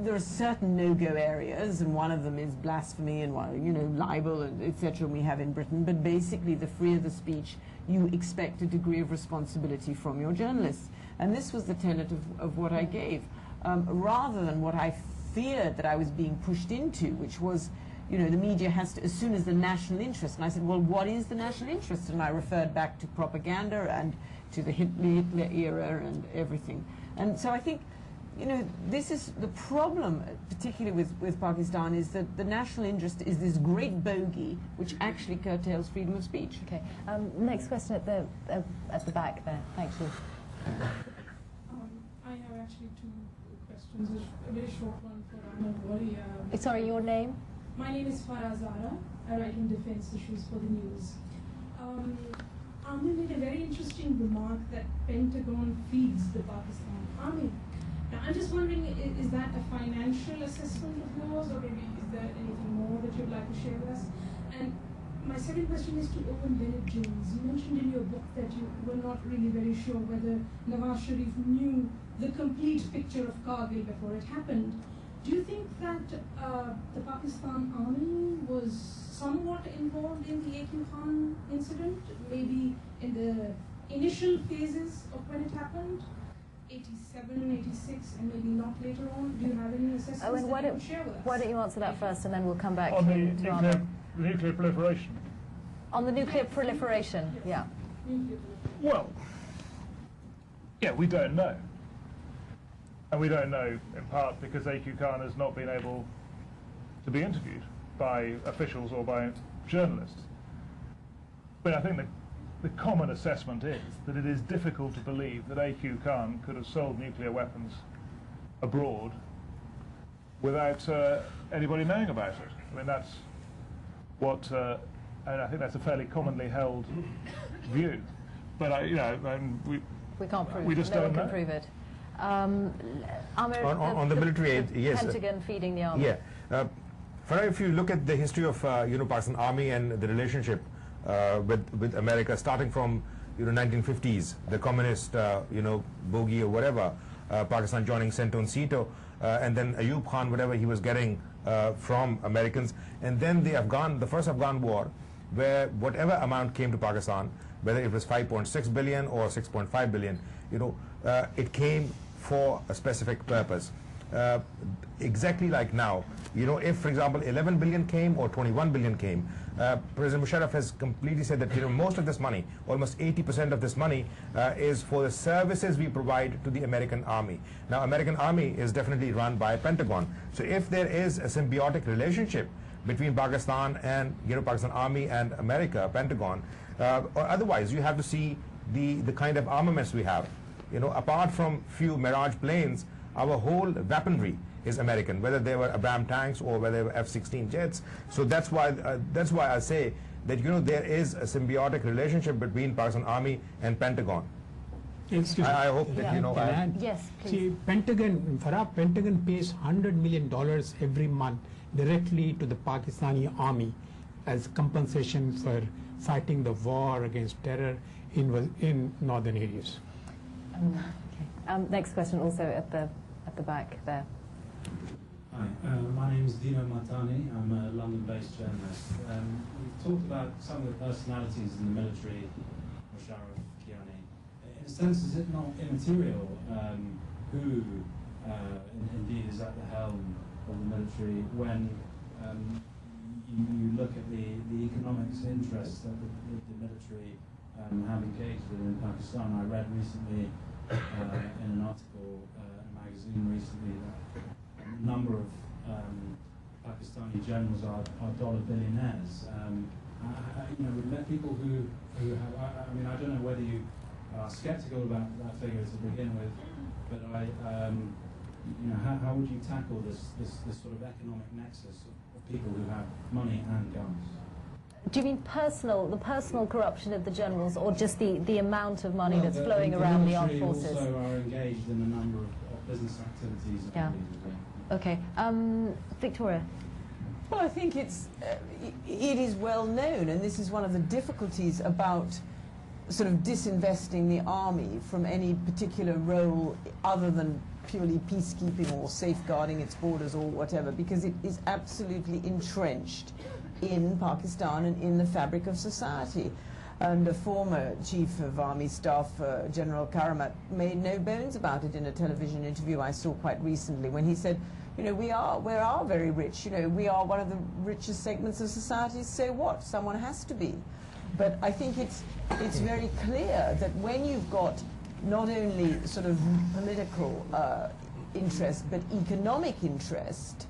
there are certain no-go areas, and one of them is blasphemy and, you know, libel, and etc. we have in Britain. But basically, the freer the speech, you expect a degree of responsibility from your journalists. And this was the tenet of what I gave, rather than what I feared that I was being pushed into, which was, you know, the media has to, as soon as the national interest. And I said, well, what is the national interest? And I referred back to propaganda and to the Hitler era and everything. And so I think, you know, this is the problem, particularly with Pakistan, is that the national interest is this great bogey which actually curtails freedom of speech. Okay. Next question at the back there. Thank you. I have actually two questions. A very short one for Ghauri. Sorry, your name? My name is Farah Zara. I write in defense issues for the news. Aamir made a very interesting remark that Pentagon feeds the Pakistan army. Now, I'm just wondering, is that a financial assessment of yours, or maybe is there anything more that you'd like to share with us? And my second question is to Owen Bennett-Jones. You mentioned in your book that you were not really very sure whether Nawaz Sharif knew the complete picture of Kargil before it happened. Do you think that the Pakistan army was somewhat involved in the A.Q. Khan incident, maybe in the initial phases of when it happened? 87, 86, and maybe not later on? Do you have any assessments that you can share with us? Why don't you answer that first, and then we'll come back on to the nuclear proliferation. On the nuclear proliferation, yes. Yeah. Well, yeah, we don't know. And we don't know in part because A.Q. Khan has not been able to be interviewed by officials or by journalists. But I think the common assessment is that it is difficult to believe that A.Q. Khan could have sold nuclear weapons abroad without anybody knowing about it. I mean, that's what, and I think that's a fairly commonly held view. But you know, we can't prove. We just no don't one know. can prove it. Aamir, on the military aid, yes. Pentagon feeding the army. Yeah. Farah, if you look at the history of Pakistan Army and the relationship with America, starting from 1950s, the communist bogey or whatever, Pakistan joining CENTO and CETO, and then Ayub Khan, whatever he was getting from Americans, and then the first Afghan war, where whatever amount came to Pakistan, whether it was 5.6 billion or 6.5 billion, it came for a specific purpose. Exactly like now, if, for example, 11 billion came or 21 billion came, President Musharraf has completely said that most of this money, almost 80% of this money, is for the services we provide to the American Army. Now, American Army is definitely run by Pentagon. So if there is a symbiotic relationship between Pakistan and Pakistan Army and America, Pentagon, or otherwise, you have to see the kind of armaments we have. Apart from few Mirage planes, our whole weaponry is American, whether they were Abrams tanks or whether they were F-16 jets. So that's why I say that there is a symbiotic relationship between Pakistan Army and Pentagon. Excuse me. I hope that, Yeah. you know, Can I add? Yes, please. See, Pentagon pays $100 million every month directly to the Pakistani army as compensation for fighting the war against terror in northern areas. Next question, also at the back there. Hi, my name is Dino Martani. I'm a London-based journalist. We've talked about some of the personalities in the military, Musharraf, Kiani. In a sense, is it not immaterial who indeed is at the helm of the military when you look at the economics interests that the military have engaged in Pakistan? I read recently in an article in a magazine recently that a number of Pakistani generals are dollar billionaires. You know, we've met people who have, I mean, I don't know whether you are skeptical about that figure to begin with, but you know, how would you tackle this sort of economic nexus of people who have money and guns? Do you mean the personal corruption of the generals, or just the amount of money that's flowing the around the armed military forces? also are engaged in a number of business activities. Yeah. Okay. Victoria? Well, I think it is well known, and this is one of the difficulties about sort of disinvesting the army from any particular role other than purely peacekeeping or safeguarding its borders or whatever, because it is absolutely entrenched in Pakistan and in the fabric of society. And the former Chief of Army Staff, General Karamat, made no bones about it in a television interview I saw quite recently, when he said, you know, we are very rich, you know, we are one of the richest segments of society, so what? Someone has to be. But I think it's very clear that when you've got not only sort of political interest, but economic interest,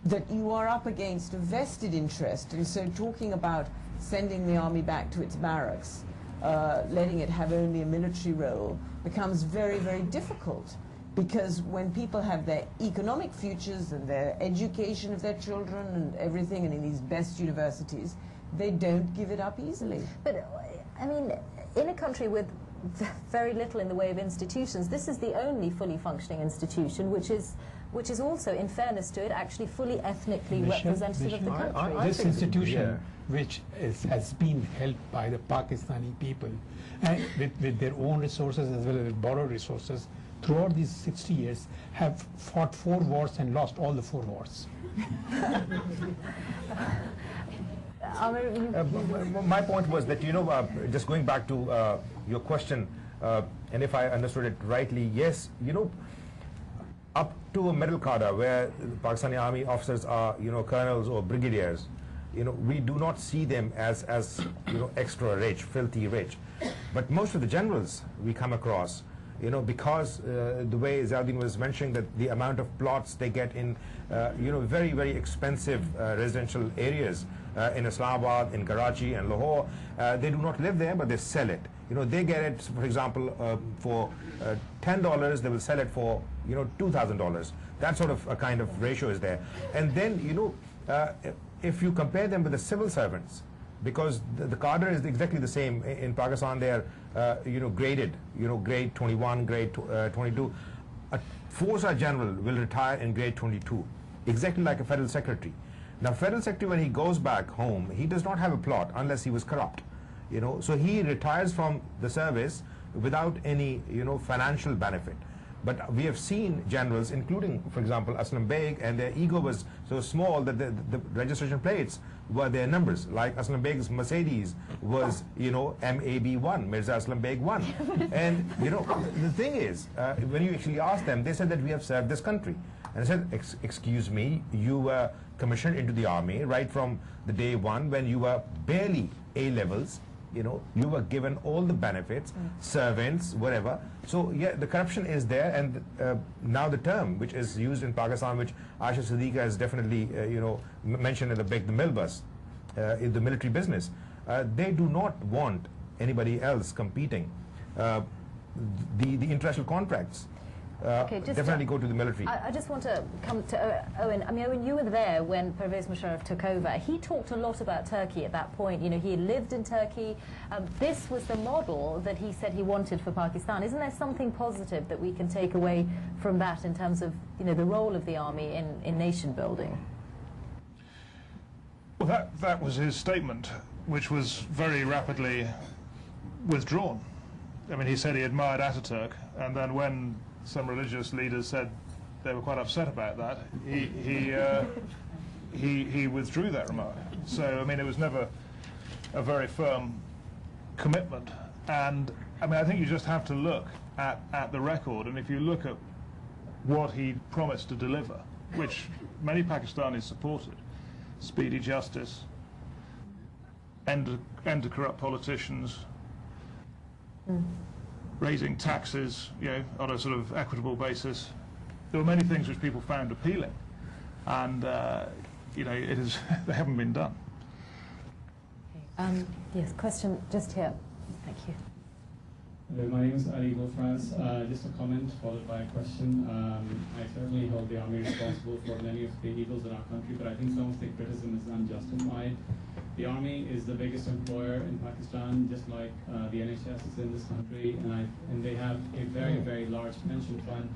that you are up against a vested interest. And so talking about sending the army back to its barracks, letting it have only a military role, becomes very, very difficult. Because when people have their economic futures and their education of their children and everything, and in these best universities, they don't give it up easily. But, I mean, in a country with very little in the way of institutions, this is the only fully functioning institution which is also, in fairness to it, actually fully ethnically representative of the country. This institution, which has been helped by the Pakistani people, and with their own resources as well as borrowed resources, throughout these 60 years, have fought 4 wars and lost all the 4 wars. My point was that, you know, just going back to your question, and if I understood it rightly, yes, you know, up to a middle cadre where the Pakistani army officers are, you know, colonels or brigadiers, you know, we do not see them as you know, extra rich, filthy rich. But most of the generals we come across, you know, because the way Ziauddin was mentioning, that the amount of plots they get in, you know, very, very expensive residential areas in Islamabad, in Karachi and Lahore, they do not live there, but they sell it. You know, they get it, for example, for $10, they will sell it for, you know, $2,000. That sort of a kind of ratio is there. And then, you know, if you compare them with the civil servants, because the cadre is exactly the same. In Pakistan, they are, you know, graded, you know, grade 21, grade 22. A 4-star general will retire in grade 22, exactly like a federal secretary. Now, federal secretary, when he goes back home, he does not have a plot unless he was corrupt, you know. So he retires from the service without any, you know, financial benefit. But we have seen generals, including, for example, Aslam Beg, and their ego was so small that the registration plates were their numbers. Like Aslam Beg's Mercedes was, you know, MAB1, Mirza Aslam Beg 1. And, you know, the thing is, when you actually ask them, they said that we have served this country. And I said, excuse me, you were commissioned into the army right from the day one when you were barely A-levels. You know, you were given all the benefits, servants, whatever. So, yeah, the corruption is there, and now the term which is used in Pakistan, which Aisha Siddiqa has definitely, you know, mentioned in the Big the Mill bus, in the military business, they do not want anybody else competing. The international contracts, definitely go to the military. I just want to come to Owen. I mean, Owen, you were there when Pervez Musharraf took over. He talked a lot about Turkey at that point. You know, he lived in Turkey. This was the model that he said he wanted for Pakistan. Isn't there something positive that we can take away from that in terms of, you know, the role of the army in nation building? Well, that was his statement, which was very rapidly withdrawn. I mean, he said he admired Ataturk, and then when some religious leaders said they were quite upset about that, he withdrew that remark. So, I mean, it was never a very firm commitment. And, I mean, I think you just have to look at the record, and if you look at what he promised to deliver, which many Pakistanis supported, speedy justice, end to corrupt politicians, raising taxes, you know, on a sort of equitable basis. There were many things which people found appealing, and you know, they haven't been done. Yes, question just here. Thank you. Hello, my name is Ali Gofraz. Just a comment followed by a question. I certainly hold the army responsible for many of the evils in our country, but I think some of the criticism is unjustified. The army is the biggest employer in Pakistan, just like the NHS is in this country, and they have a very, very large pension fund.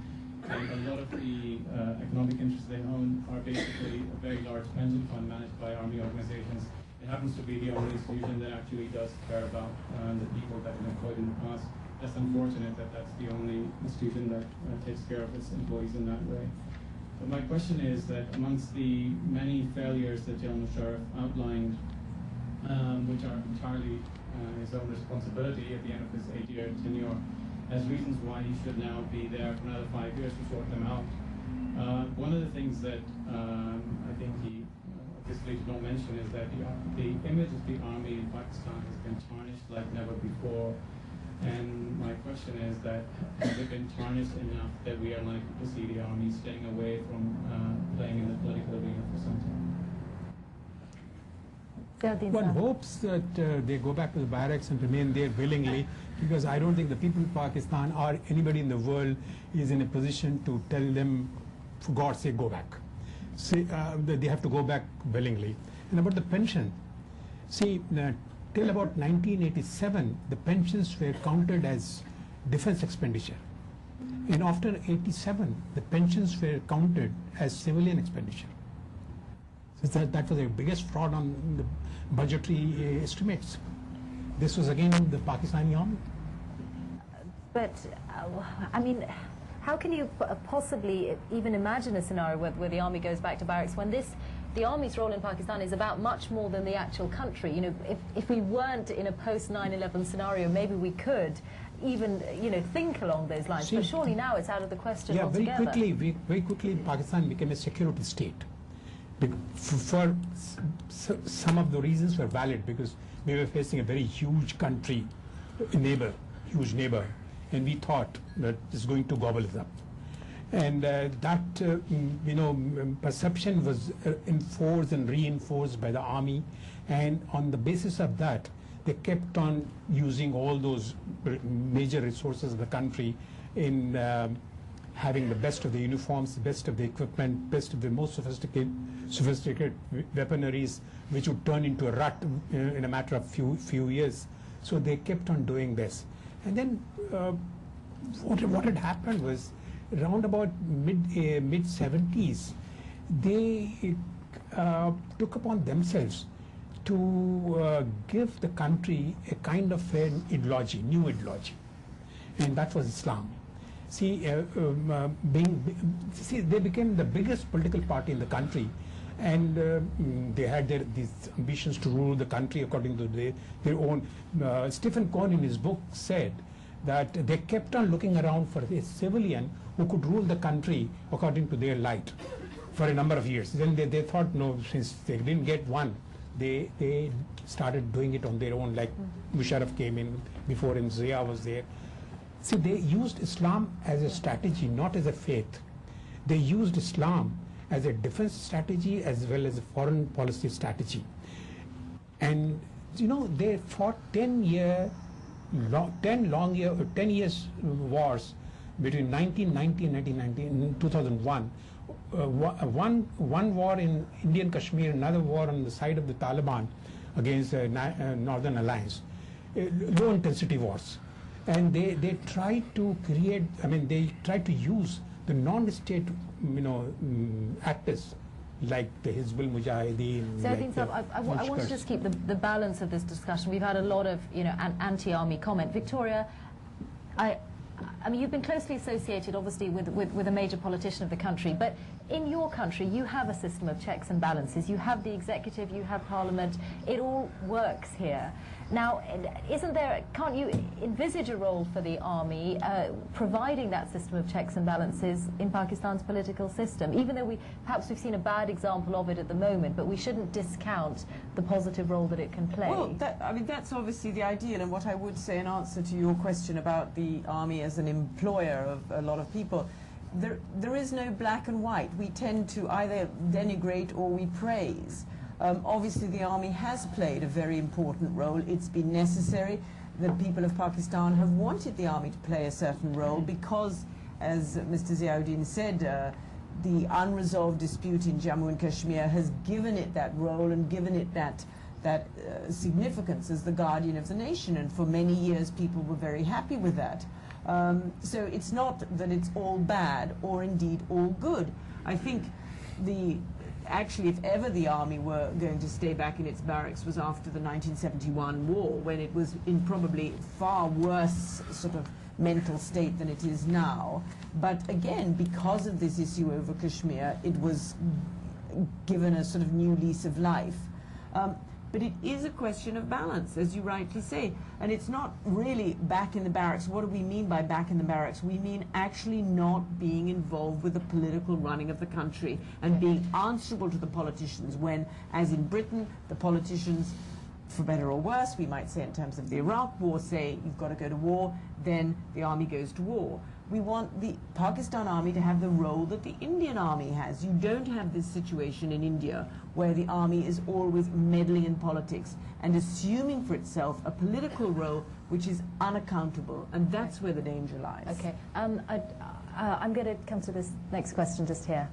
And a lot of the economic interests they own are basically a very large pension fund managed by army organizations. It happens to be the only institution that actually does care about the people that have employed in the past. That's unfortunate that that's the only institution that takes care of its employees in that way. But my question is that amongst the many failures that General Musharraf outlined, which are entirely his own responsibility at the end of his 8-year tenure, as reasons why he should now be there for another 5 years to sort them out. One of the things that I think he obviously did not mention is that the image of the army in Pakistan has been tarnished like never before. And my question is that has it been tarnished enough that we are likely to see the army staying away from playing in the political arena for some time? One hopes that they go back to the barracks and remain there willingly, because I don't think the people of Pakistan or anybody in the world is in a position to tell them, for God's sake, go back. See, they have to go back willingly. And about the pension, see, till about 1987, the pensions were counted as defense expenditure. And after 87, the pensions were counted as civilian expenditure. So that was the biggest fraud on the budgetary estimates. This was again the Pakistani army. But, I mean, how can you possibly even imagine a scenario where the army goes back to barracks when the army's role in Pakistan is about much more than the actual country? You know, if we weren't in a post-9/11 scenario, maybe we could even, you know, think along those lines. But surely now it's out of the question altogether. Very quickly, Pakistan became a security state. For some of the reasons were valid, because we were facing a very huge country, huge neighbor, and we thought that it's going to gobble us up. And that, you know, perception was enforced and reinforced by the army, and on the basis of that, they kept on using all those major resources of the country in having the best of the uniforms, the best of the equipment, best of the most sophisticated weaponaries, which would turn into a rut in a matter of few years. So they kept on doing this. And then what had happened was, around about mid-70s, they took upon themselves to give the country a kind of an ideology, new ideology, and that was Islam. See, they became the biggest political party in the country, and they had these ambitions to rule the country according to their own. Stephen Cohen in his book said that they kept on looking around for a civilian who could rule the country according to their light for a number of years. Then they thought, no, since they didn't get one, they started doing it on their own, like Musharraf came in before him, Zia was there. See, they used Islam as a strategy, not as a faith. They used Islam as a defense strategy as well as a foreign policy strategy. And, you know, they fought 10 years wars between 1990 and 1990, in 2001, one war in Indian Kashmir, another war on the side of the Taliban against the Northern Alliance, low-intensity wars. And they tried to create, they tried to use the non-state, actors like the Hizbul Mujahideen. So I think I want to just keep the balance of this discussion. We've had a lot of, an anti-army comment. Victoria, I mean, you've been closely associated, obviously, with a major politician of the country, but in your country, you have a system of checks and balances. You have the executive, you have parliament. It all works here. Now, can't you envisage a role for the army providing that system of checks and balances in Pakistan's political system, even though perhaps we've seen a bad example of it at the moment, but we shouldn't discount the positive role that it can play? Well, that's obviously the ideal, and what I would say in answer to your question about the army as an employer of a lot of people, there is no black and white. We tend to either denigrate or we praise. Obviously, the army has played a very important role. It's been necessary. The people of Pakistan have wanted the army to play a certain role because, as Mr. Ziauddin said, the unresolved dispute in Jammu and Kashmir has given it that role and given it that significance as the guardian of the nation. And for many years, people were very happy with that. So it's not that it's all bad or indeed all good. I think actually, if ever the army were going to stay back in its barracks was after the 1971 war, when it was in probably far worse sort of mental state than it is now. But again, because of this issue over Kashmir, it was given a sort of new lease of life. But it is a question of balance, as you rightly say. And it's not really back in the barracks. What do we mean by back in the barracks? We mean actually not being involved with the political running of the country and being answerable to the politicians when, as in Britain, the politicians, for better or worse, we might say in terms of the Iraq war, say you've got to go to war, then the army goes to war. We want the Pakistan army to have the role that the Indian army has. You don't have this situation in India where the army is always meddling in politics and assuming for itself a political role which is unaccountable, and that's where the danger lies. Okay, I'm going to come to this next question just here.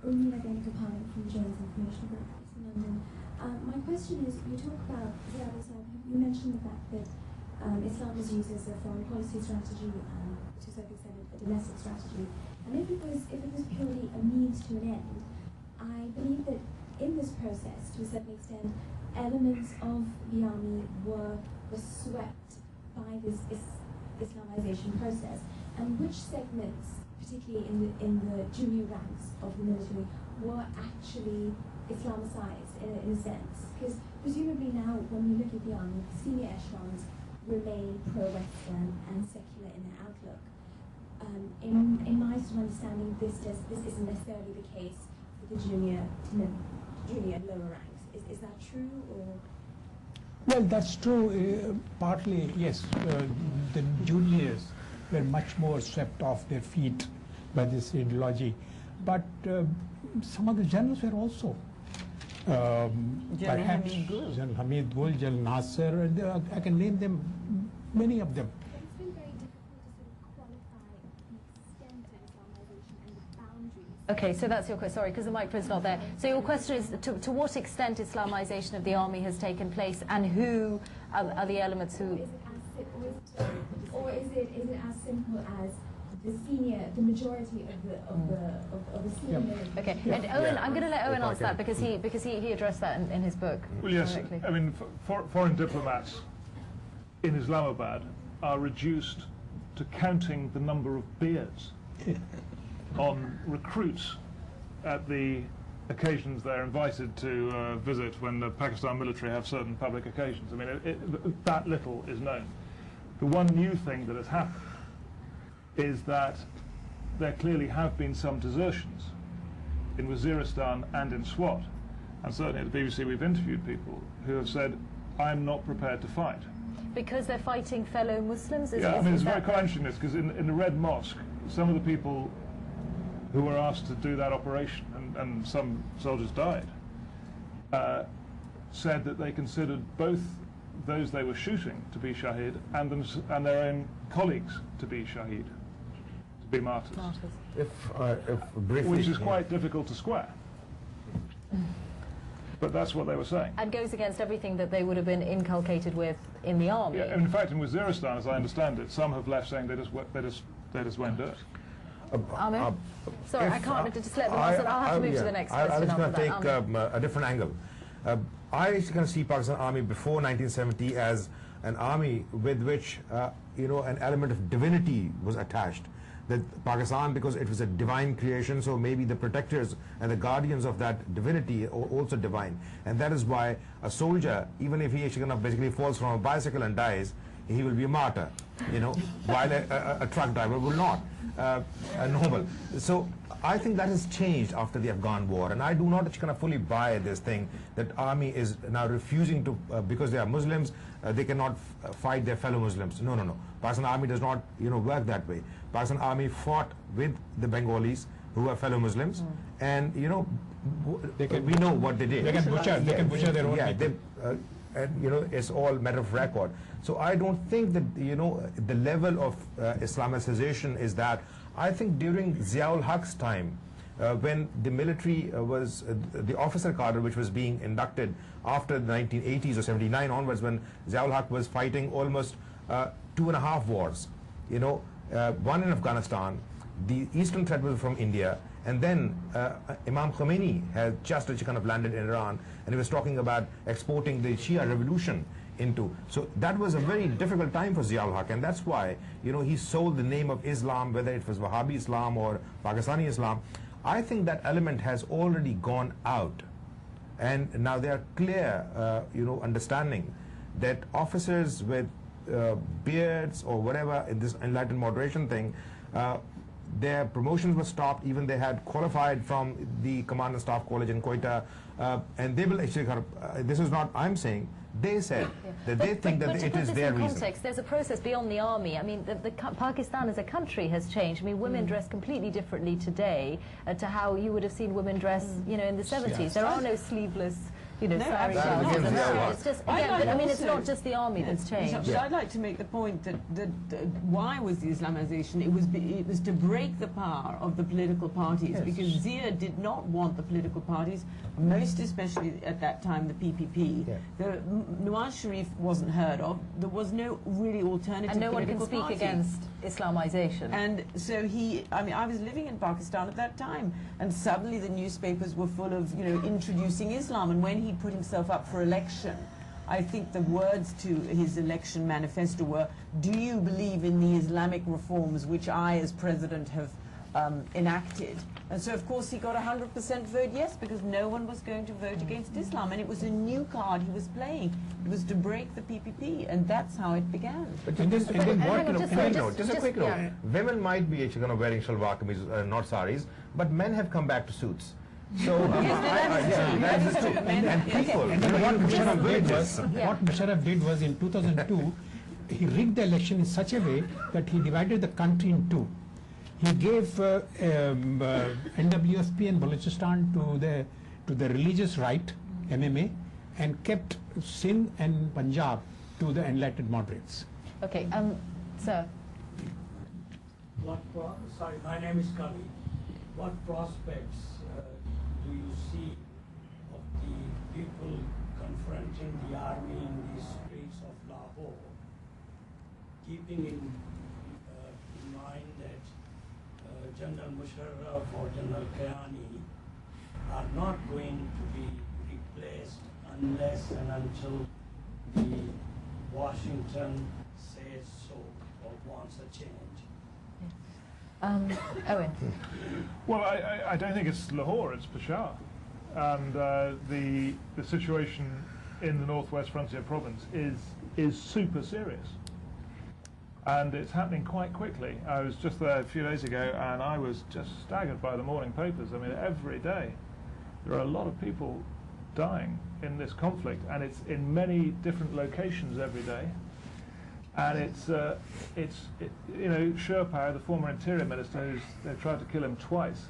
From Jones Information Group in London. My question is, you talk about, you mentioned the fact that Islam is used as a foreign policy strategy, to a certain extent a domestic strategy. And if it was purely a means to an end, I believe that in this process, to a certain extent, elements of the army were swept by this Islamization process, and which segments, particularly in the junior ranks of the military, were actually Islamicized in a sense. Because presumably now, when we look at the army, senior echelons remain pro-Western and secular in their outlook. In my sort of understanding, this isn't necessarily the case for the junior and lower ranks. Is that true, or? Well, that's true. Partly, yes. The juniors were much more swept off their feet by this ideology, but some of the generals were also. General Hamid Gul. General Hamid Gul, General Nasser, and I can name them, many of them. But it's been very difficult to sort of qualify the extent of Islamization and the boundaries. Okay, so that's your question. Sorry, because the microphone's not there. So your question is to what extent Islamization of the army has taken place, and who are the elements who... Or is it as simple as the majority of the senior military? Okay, and Owen, I'm going to let Owen answer that because he addressed that in his book. Well, yes, directly. I mean, foreign diplomats in Islamabad are reduced to counting the number of beards on recruits at the occasions they're invited to visit when the Pakistan military have certain public occasions. I mean, that little is known. The one new thing that has happened is that there clearly have been some desertions in Waziristan and in Swat. And certainly at the BBC we've interviewed people who have said, I'm not prepared to fight. Because they're fighting fellow Muslims? Yeah, I mean, it's very quite interesting this, because in the Red Mosque, some of the people who were asked to do that operation, and some soldiers died, said that they considered both those they were shooting to be Shahid and their own colleagues to be Shahid, to be martyrs. If briefly, which is quite difficult to square. But that's what they were saying. And goes against everything that they would have been inculcated with in the army. Yeah, in fact, in Waziristan, as I understand it, some have left saying they just won't do it. Aamir? Sorry, I can't just let them answer. I'll have to move to the next question. I was going to after take that. a different angle. I can see Pakistan Army before 1970 as an army with which an element of divinity was attached. That Pakistan, because it was a divine creation, so maybe the protectors and the guardians of that divinity are also divine, and that is why a soldier, even if he actually kind of basically falls from a bicycle and dies, he will be a martyr, while a truck driver will not, a noble. So I think that has changed after the Afghan war, and I do not kind of fully buy this thing that army is now refusing to, because they are Muslims, they cannot fight their fellow Muslims. No. Pakistan Army does not, work that way. Pakistan Army fought with the Bengalis, who are fellow Muslims, and we know what they did. They can butcher their own people. And it's all matter of record. So I don't think that the level of Islamization is that. I think during Ziaul Haq's time, when the military was the officer cadre, which was being inducted after the 1980s or 79 onwards, when Ziaul Haq was fighting almost 2.5 wars, one in Afghanistan, the eastern threat was from India, and then Imam Khomeini had just kind of landed in Iran, and he was talking about exporting the Shia revolution into. So that was a very difficult time for Ziaul Haq, and that's why he sold the name of Islam, whether it was Wahhabi Islam or Pakistani Islam. I think that element has already gone out, and now there are clear understanding that officers with beards or whatever in this enlightened moderation thing, their promotions were stopped. Even they had qualified from the Command and Staff College in Quetta, and they will actually this is not I'm saying, they said that they think that it is their reason. Context, there's a process beyond the army. I mean, Pakistan as a country has changed. I mean, women dress completely differently today to how you would have seen women dress, in the 70s. Yes. There are no sleeveless, sari absolutely. blouses. It's just, again, but I mean, it's not just the army that's changed. But I'd like to make the point that why was the Islamization? It was to break the power of the political parties, because Zia did not want the political parties, most especially at that time the PPP. The Nawaz Sharif wasn't heard of. There was no really alternative and no one can political speak party against Islamization. And so I was living in Pakistan at that time, and suddenly the newspapers were full of, introducing Islam. And when he put himself up for election, I think the words to his election manifesto were, "Do you believe in the Islamic reforms which I, as president, have enacted?" And so, of course, he got 100% vote yes, because no one was going to vote against Islam. And it was a new card he was playing. It was to break the PPP, and that's how it began. But just a quick note. Women might be actually wearing shalwar kameez, not saris, but men have come back to suits. So, and people. What Musharraf did was in 2002, he rigged the election in such a way that he divided the country in two. He gave NWFP and Balochistan to the religious right, MMA, and kept Sindh and Punjab to the enlightened moderates. Okay, sir. Sorry, my name is Ghauri. What prospects do you see of the people confronting the army in the streets of Lahore, keeping in mind that General Musharraf or General Kayani are not going to be replaced unless and until the Washington says so or wants a change? Owen. Well, I don't think it's Lahore, it's Peshawar. And the situation in the Northwest Frontier province is super serious. And it's happening quite quickly. I was just there a few days ago, and I was just staggered by the morning papers. I mean, every day there are a lot of people dying in this conflict, and it's in many different locations every day. And it's Sherpa, the former interior minister, they've tried to kill him twice.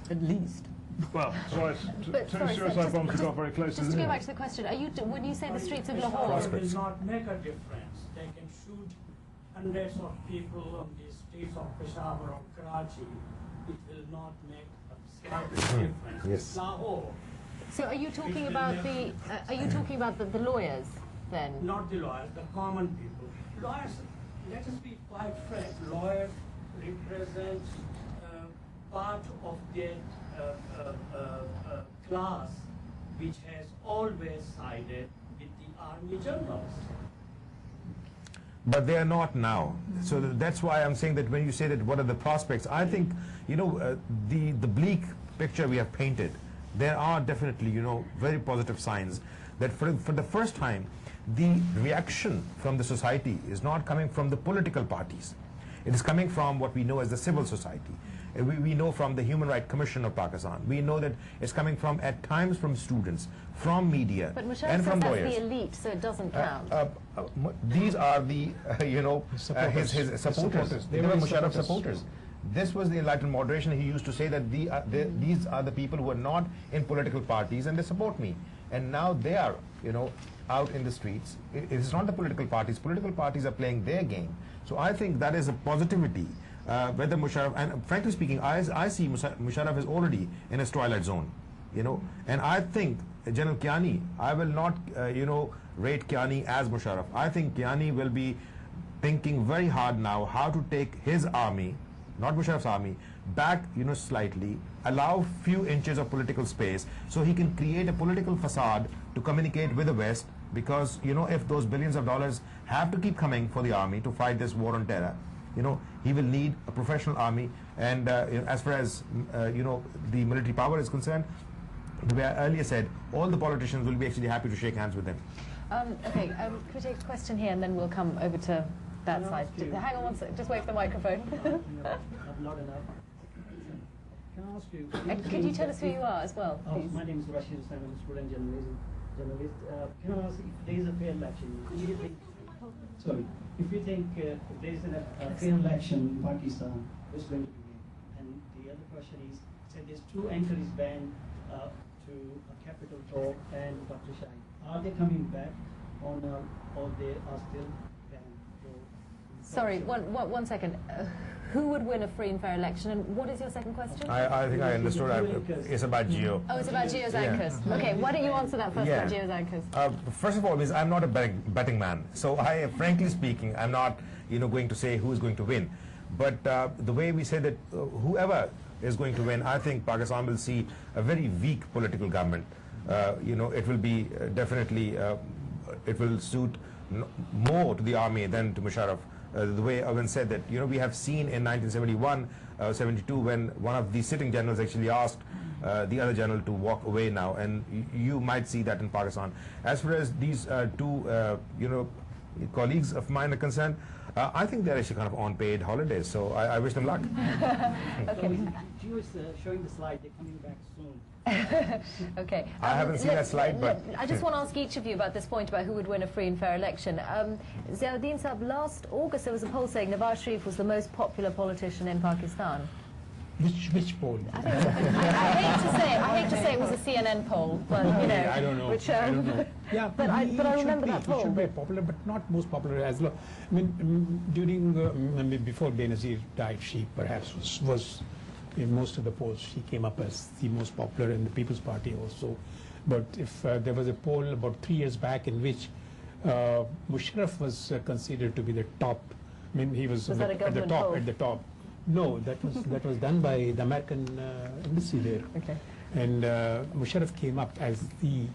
At least. Well, sorry, But two sorry, suicide bombers have got very close. Just to go back to the question, are you, when you say the streets of Lahore, It will not make a difference. They can shoot hundreds of people on the streets of Peshawar or Karachi. It will not make a slight difference. Yes. Lahore, so are you talking will about never- the lawyers then? not the lawyers, the common people. Lawyers, let us be quite frank, lawyers represent part of their class which has always sided with the army generals. But they are not now. So that's why I'm saying that when you say that what are the prospects, I think, you know, the bleak picture we have painted, there are definitely, you know, very positive signs that for the first time, the reaction from the society is not coming from the political parties. It is coming from what we know as the civil society. We know from the Human Rights Commission of Pakistan. We know that it's coming from, at times, from students, from media, But Musharraf and says from that's lawyers. the elite, so it doesn't count. These are the, you know, Supporters. his supporters. They were Musharraf supporters. This was the enlightened moderation. He used to say that these are the people who are not in political parties and they support me. And now they are, you know, out in the streets. It is not the political parties. Political parties are playing their game. So I think that is a positivity. Whether Musharraf, and frankly speaking, I see Musharraf is already in his twilight zone, you know. And I think General Kiani, I will not, you know, rate Kiani as Musharraf. I think Kiani will be thinking very hard now how to take his army, not Musharraf's army, back, you know, slightly, allow few inches of political space so he can create a political facade to communicate with the West, because, you know, if those billions of dollars have to keep coming for the army to fight this war on terror, you know, he will need a professional army. And you know, as far as, you know, the military power is concerned, the way I earlier said, all the politicians will be actually happy to shake hands with him. Okay, can we take a question here and then we'll come over to that side. Hang on one second, just wait for the microphone. Not enough. Can I ask you? Could you tell us who you are as well, please? My name is Rashid Hussain, I'm a student journalist. Can I ask if there is a fair election? Do you think? Sorry, if you think if there is a fair election in Pakistan, who's going to begin? And the other question is, say there's 2 anchors banned to a capital talk and Dr. Shahid. Are they coming back or they are still banned? Sorry, one second. Who would win a free and fair election? And what is your second question? I think I understood. It's about Geo. Oh, it's about Geo's anchors. Okay, why don't you answer that first about Geo's anchors? First of all, I'm not a betting man. So frankly speaking, I'm not, you know, going to say who is going to win. But the way we say that whoever is going to win, I think Pakistan will see a very weak political government. You know, it will be definitely, it will suit more to the army than to Musharraf. The way Owen said that, you know, we have seen in 1971, 72, when one of the sitting generals actually asked the other general to walk away now, and you might see that in Pakistan. As far as these 2, you know, colleagues of mine are concerned, I think they're actually kind of on paid holidays, so I wish them luck. Okay. Geo is showing the slide, they're coming back soon. Okay. I haven't seen that slide, but... I just want to ask each of you about this point about who would win a free and fair election. Ziauddin Sahab, last August there was a poll saying Nawaz Sharif was the most popular politician in Pakistan. Which poll? I hate to say it was a CNN poll, but you know, I don't know. Which, I don't know. Yeah, but I remember that poll. He should be popular, but not most popular as well. I mean, during before Benazir died, she perhaps was in most of the polls. She came up as the most popular in the People's Party also. But if there was a poll about 3 years back in which Musharraf was considered to be the top. I mean, he was that a government poll? At the top. No, that was done by the American embassy there. Okay. And Musharraf came up as the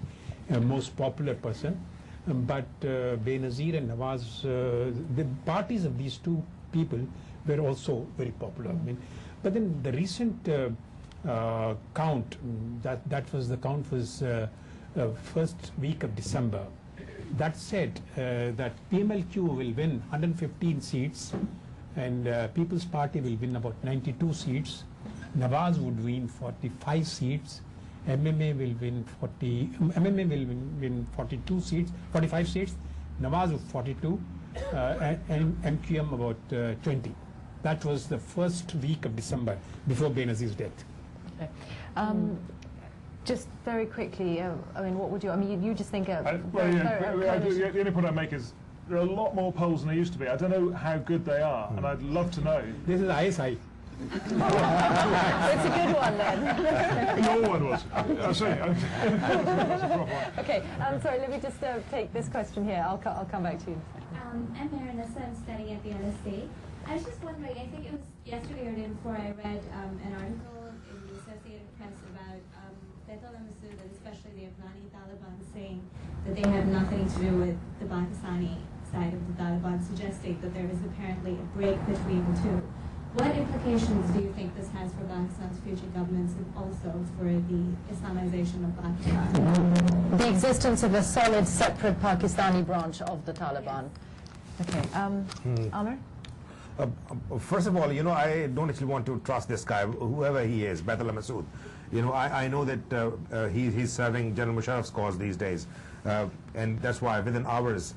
most popular person, but Benazir and Nawaz, the parties of these 2 people were also very popular. I mean, but then the recent count, that was the count was first week of December. That said that PMLQ will win 115 seats. And People's Party will win about 92 seats. Nawaz would win 45 seats. MMA will win 42 seats, 45 seats. Nawaz with 42, and MQM about 20. That was the first week of December before Benazir's death. Okay. Just very quickly, I mean, what would you? I mean, you just think of. The only point I make is there are a lot more polls than there used to be. I don't know how good they are, and I'd love to know. This is ISI. It's a good one then. Your one was. Sorry. Okay, sorry, let me just take this question here. I'll come back to you. I'm Marinessa, I'm studying at the LSE. I was just wondering, I think it was yesterday or the day before I read an article in the Associated Press about Fethullah Masood and especially the Afghani Taliban saying that they have nothing to do with the Pakistani side of the Taliban, suggesting that there is apparently a break between the two. What implications do you think this has for Pakistan's future governments and also for the Islamization of Pakistan? The existence of a solid, separate Pakistani branch of the Taliban. Yes. Okay, Aamir? First of all, I don't actually want to trust this guy, whoever he is, Fethullah Masood. I know that he's serving General Musharraf's cause these days, and that's why within hours,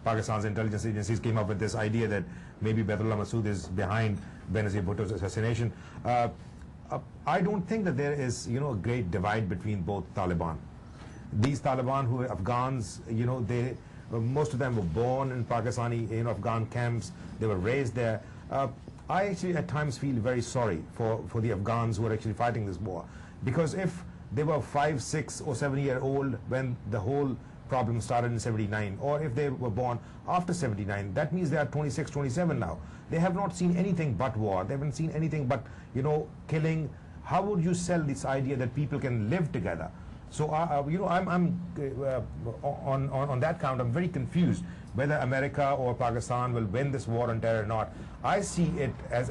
Pakistan's intelligence agencies came up with this idea that maybe Fethullah Masood is behind Benazir Bhutto's assassination. I don't think that there is, a great divide between both Taliban. These Taliban who are Afghans, most of them were born in Pakistani, Afghan camps. They were raised there. I actually at times feel very sorry for the Afghans who are actually fighting this war, because if they were 5, 6 or 7 year old when the whole problem started in 79, or if they were born after 79, that means they are 26, 27 now. They have not seen anything but war. They haven't seen anything but, killing. How would you sell this idea that people can live together? So, I'm on that count, I'm very confused whether America or Pakistan will win this war on terror or not. I see it as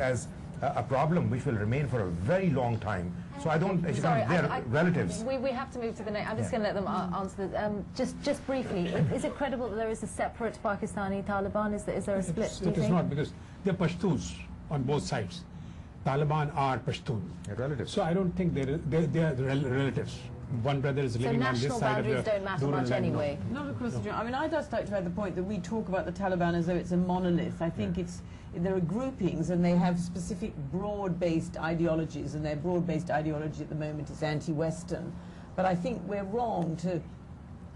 a problem which will remain for a very long time. So I don't. Sorry, they're relatives. We have to move to the next. I'm just going to let them answer this. Just briefly, is it credible that there is a separate Pakistani Taliban? Is there a split? It is not, because they're Pashtuns on both sides. Taliban are Pashtun. They're relatives. So I don't think they are relatives. One brother is living on this side of the. So national boundaries don't matter much anyway. Not across the. I mean, I'd just like to add the point that we talk about the Taliban as though it's a monolith. I think there are groupings and they have specific broad-based ideologies, and their broad-based ideology at the moment is anti-Western. But I think we're wrong to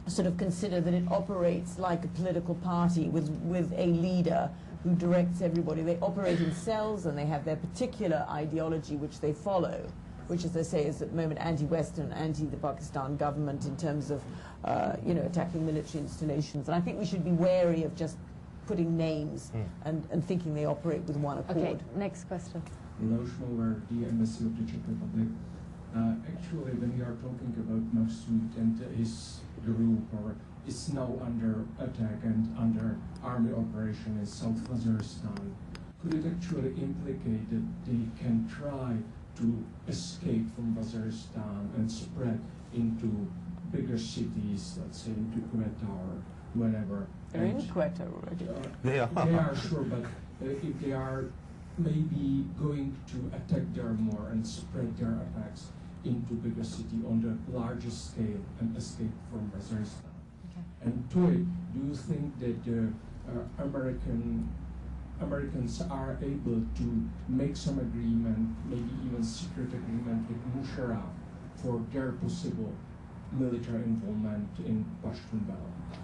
sort of consider that it operates like a political party with a leader who directs everybody. They operate in cells and they have their particular ideology which they follow, which, as I say, is at the moment anti-Western, anti-the Pakistan government in terms of, attacking military installations. And I think we should be wary of just putting names and thinking they operate with one accord. Okay, next question. Notional were the Embassy of the Czech Republic. Actually, when we are talking about Masood and his group, or is now under attack and under army operation in South Waziristan, could it actually implicate that they can try to escape from Waziristan and spread into bigger cities, let's say into Quetta or wherever? They're in Quetta already. They are sure, but if they are maybe going to attack there more and spread their attacks into bigger city on the largest scale and escape from Waziristan. Okay. And Toy, do you think that the Americans are able to make some agreement, maybe even secret agreement with Musharraf for their possible military involvement in Pashtun Belt?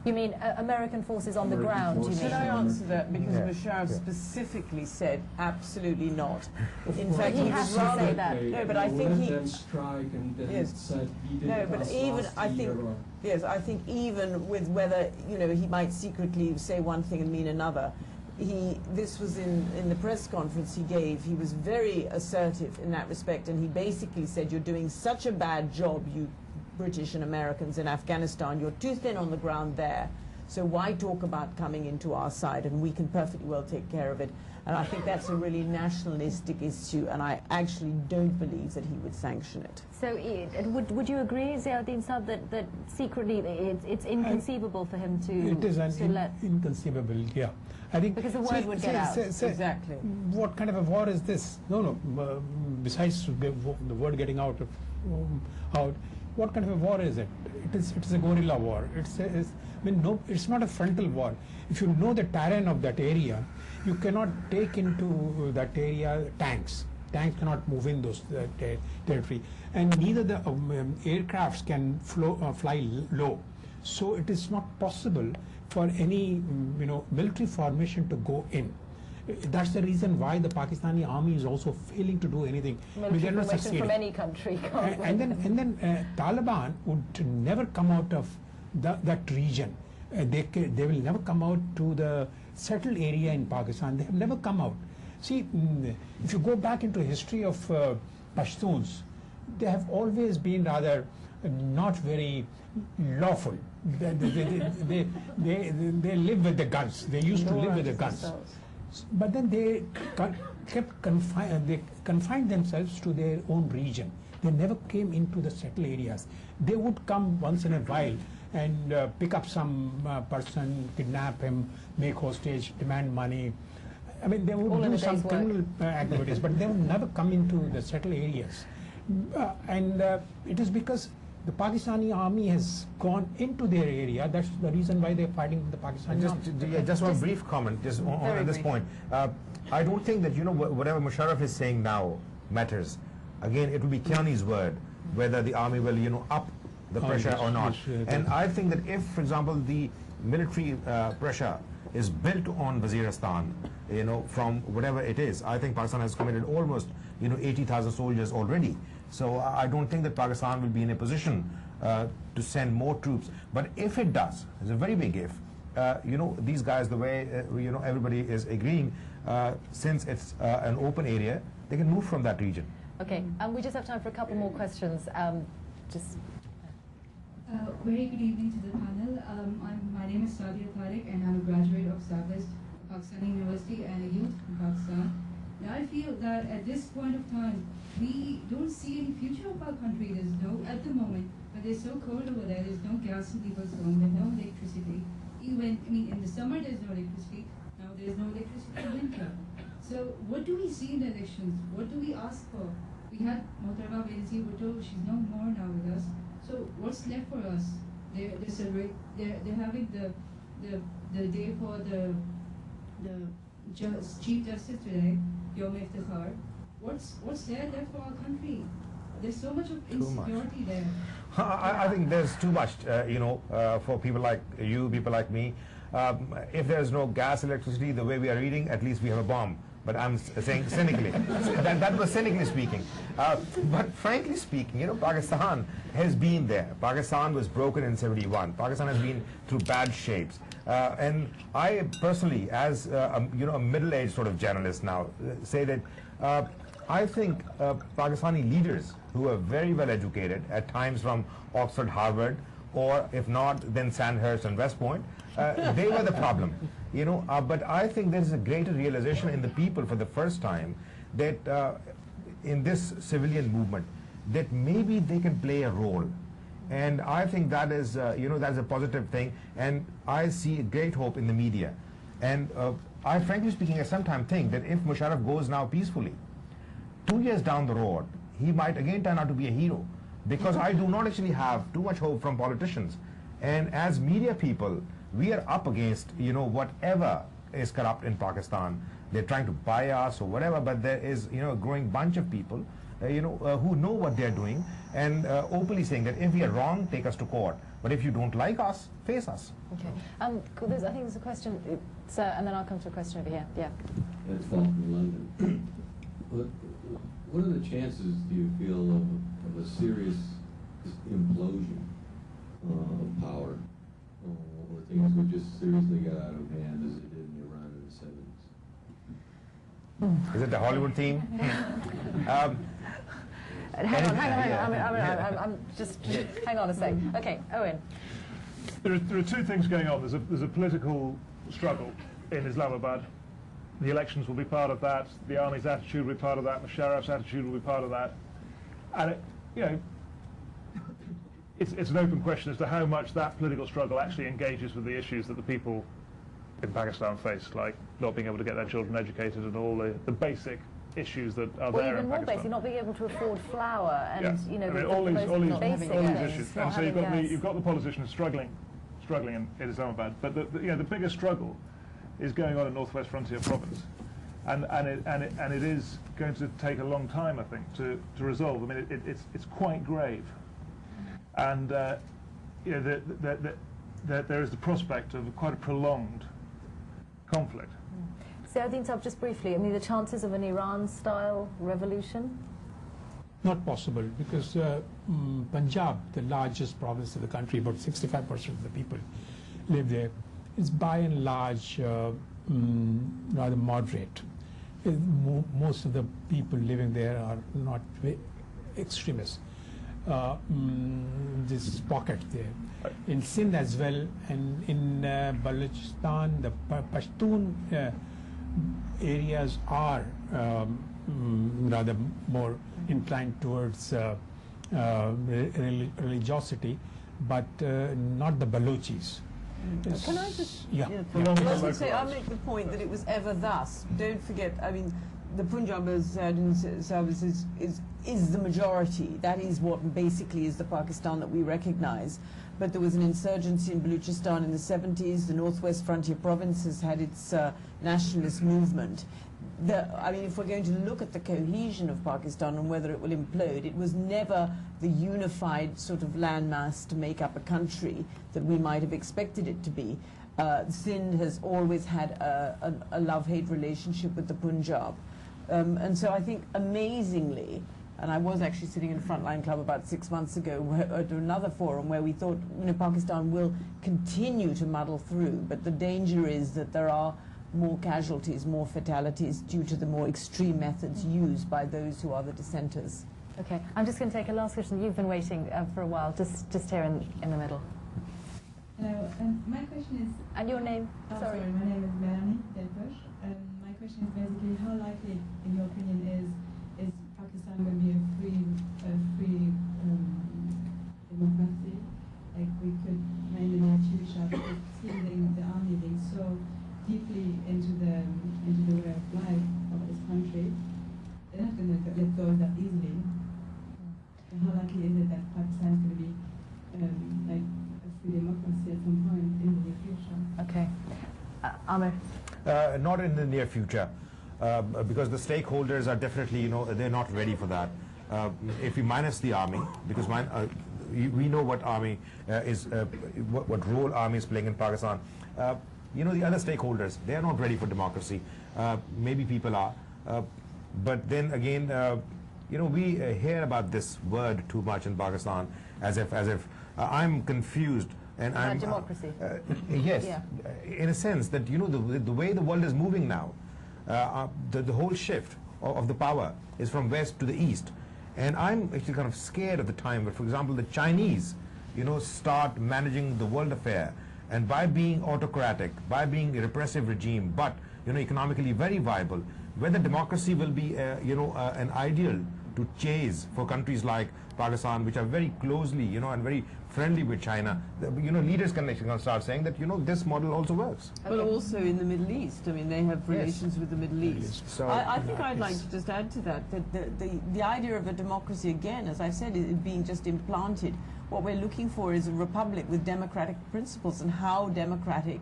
You mean American forces on the ground, you mean? Should I answer that? Because Musharraf specifically said absolutely not. In fact, he has to say that. No, but I think he... Then strike and then said he did. No, but even, I think... Yes, I think even with whether, he might secretly say one thing and mean another, this was in the press conference he gave, he was very assertive in that respect, and he basically said, you're doing such a bad job, you British and Americans in Afghanistan, you're too thin on the ground there, so why talk about coming into our side, and we can perfectly well take care of it. And I think that's a really nationalistic issue, and I actually don't believe that he would sanction it. So would you agree, Ziauddin Sahab, that secretly it's inconceivable for him to It is inconceivable, yeah. I think because the word would get out. Exactly. What kind of a war is this? No. Besides the word getting out, what kind of a war is it? It is a guerrilla war. It's not a frontal war. If you know the terrain of that area, you cannot take into that area tanks tanks cannot move in those territory, and neither the aircrafts can fly low. So it is not possible for any military formation to go in. That's the reason why the Pakistani army is also failing to do anything. Military formation from any country. And then Taliban would never come out of that region. They will never come out to the settled area in Pakistan. They have never come out. See, if you go back into history of Pashtuns, they have always been rather not very lawful. They live with the guns. They used to live with the guns. But then they confined themselves to their own region. They never came into the settled areas. They would come once in a while and pick up some person, kidnap him, make hostage, demand money. I mean, they would do some criminal activities, but they would never come into the settled areas. It is because the Pakistani army has gone into their area. That's the reason why they're fighting with the Pakistani army. Just one brief comment, just on this point. I don't think that, whatever Musharraf is saying now matters. Again, it will be Kiani's word, whether the army will, up the pressure or not. And I think that if, for example, the military pressure is built on Waziristan, from whatever it is, I think Pakistan has committed almost, 80,000 soldiers already. So I don't think that Pakistan will be in a position to send more troops. But if it does, it's a very big if, these guys, the way, everybody is agreeing, since it's an open area, they can move from that region. Okay, we just have time for a couple more questions. Very good evening to the panel. My name is Sadia Tariq, and I'm a graduate of established Pakistani University and a youth in Pakistan. And I feel that at this point of time, we don't see any future of our country. There's no, at the moment, but it's so cold over there, there's no gas in people's homes, there's no electricity. Even, in the summer there's no electricity, now there's no electricity in winter. So what do we see in the elections? What do we ask for? We had Mohtarama Benazir Bhutto, she's no more now with us. So what's left for us? They're having the day for the Chief Justice today, Yom Iftikhar. What's there left for our country? There's so much of insecurity there. I think there's too much, for people like you, people like me. If there's no gas, electricity, the way we are reading, at least we have a bomb. But I'm saying cynically. that was cynically speaking. But frankly speaking, Pakistan has been there. Pakistan was broken in '71. Pakistan has been through bad shapes. And I personally, as a middle-aged sort of journalist now, say that I think Pakistani leaders who are very well educated, at times from Oxford, Harvard, or if not, then Sandhurst and West Point, they were the problem. But I think there is a greater realization in the people for the first time that in this civilian movement, that maybe they can play a role. And I think that is, that's a positive thing. And I see great hope in the media. And I, frankly speaking, I sometimes think that if Musharraf goes now peacefully, 2 years down the road, he might again turn out to be a hero. Because I do not actually have too much hope from politicians. And as media people, we are up against, whatever is corrupt in Pakistan. They're trying to buy us or whatever, but there is, a growing bunch of people, who know what they're doing and openly saying that if we are wrong, take us to court. But if you don't like us, face us. Okay. I think there's a question, sir, and then I'll come to a question over here. Yeah. It's Paul from London. What are the chances, do you feel, of a serious implosion of power, or things would just seriously get out of hand as it did in Iran in the 70s? Is it the Hollywood theme? Hang on. Just hang on a sec. Okay, Owen. There are two things going on. There's a political struggle in Islamabad. The elections will be part of that. The army's attitude will be part of that. Musharraf's attitude will be part of that. And it's an open question as to how much that political struggle actually engages with the issues that the people in Pakistan face, like not being able to get their children educated and all the basic issues that are there in Pakistan. Basically not being able to afford flour and all these basic issues. And so you've got the politicians struggling in Islamabad. But the biggest struggle is going on in Northwest Frontier province, and it is going to take a long time, I think, to resolve. I mean, it's quite grave, and you know, there is the prospect of quite a prolonged conflict. Ziauddin Saab, just briefly, I mean, the chances of an Iran-style revolution? Not possible, because Punjab, the largest province of the country, about 65% of the people live there, is by and large rather moderate. Most of the people living there are not extremists. This pocket there. In Sindh as well, and in Balochistan, the Pashtun areas are rather more inclined towards religiosity, but not the Balochis. Can I just say, I make the point that it was ever thus. Don't forget, I mean, the Punjab, as services is the majority. That is what basically is the Pakistan that we recognize. But there was an insurgency in Balochistan in the 70s. The Northwest Frontier province has had its nationalist movement. I mean, if we're going to look at the cohesion of Pakistan and whether it will implode, it was never the unified sort of landmass to make up a country that we might have expected it to be. Sindh has always had a love-hate relationship with the Punjab. And so I think, amazingly, and I was actually sitting in Frontline Club about 6 months ago at another forum where we thought, you know, Pakistan will continue to muddle through, but the danger is that there are more casualties, more fatalities due to the more extreme methods used by those who are the dissenters. Okay, I'm just going to take a last question. You've been waiting for a while, just here in the middle. Hello, my question is... And your name? Sorry, my name is Melanie Delpush. My question is basically, how likely, in your opinion, is Pakistan going to be a free democracy? Like we could, in the near future, seeing the army being so deeply into the way of life of this country, they're not going to let go that easily. And how likely is it that Pakistan is going to be like a free democracy at some point in the near future? Okay, Aamir. Not in the near future, because the stakeholders are definitely, you know, they're not ready for that. If we minus the army, because we know what army is, what role army is playing in Pakistan. You know, the other stakeholders, they are not ready for democracy. Maybe people are, but then again, you know, we hear about this word too much in Pakistan, as if I'm confused. And I'm democracy. Yes, yeah. In a sense that, you know, the way the world is moving now, the whole shift of the power is from west to the east, and I'm actually kind of scared at the time. But for example, the Chinese, you know, start managing the world affair. And by being autocratic, by being a repressive regime, but, you know, economically very viable, whether democracy will be, you know, an ideal to chase for countries like Pakistan, which are very closely, you know, and very friendly with China, you know, leaders can start saying that, you know, this model also works. But also in the Middle East, I mean, they have relations with the Middle East. So I think I'd like to just add to that, the idea of a democracy, again, as I've said, is being just implanted. What we're looking for is a republic with democratic principles, and how democratic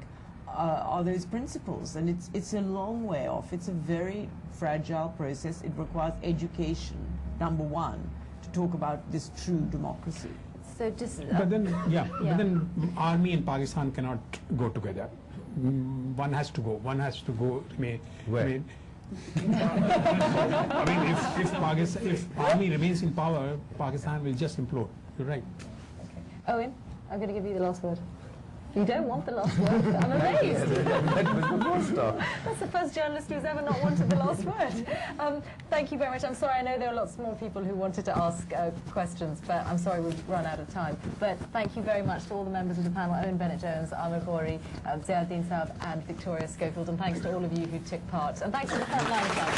are those principles? And it's a long way off. It's a very fragile process. It requires education, number one, to talk about this true democracy. So just, but then, but then army and Pakistan cannot go together. One has to go. One has to go. Where? I mean, if army remains in power, Pakistan will just implode. You're right. Owen, I'm going to give you the last word. You don't want the last word. I'm amazed. That's the first journalist who's ever not wanted the last word. Thank you very much. I'm sorry, I know there are lots more people who wanted to ask questions, but I'm sorry we've run out of time. But thank you very much to all the members of the panel, Owen Bennett-Jones, Aamir Ghauri, Ziauddin Saab and Victoria Schofield, and thanks to all of you who took part. And thanks to the Frontline Club.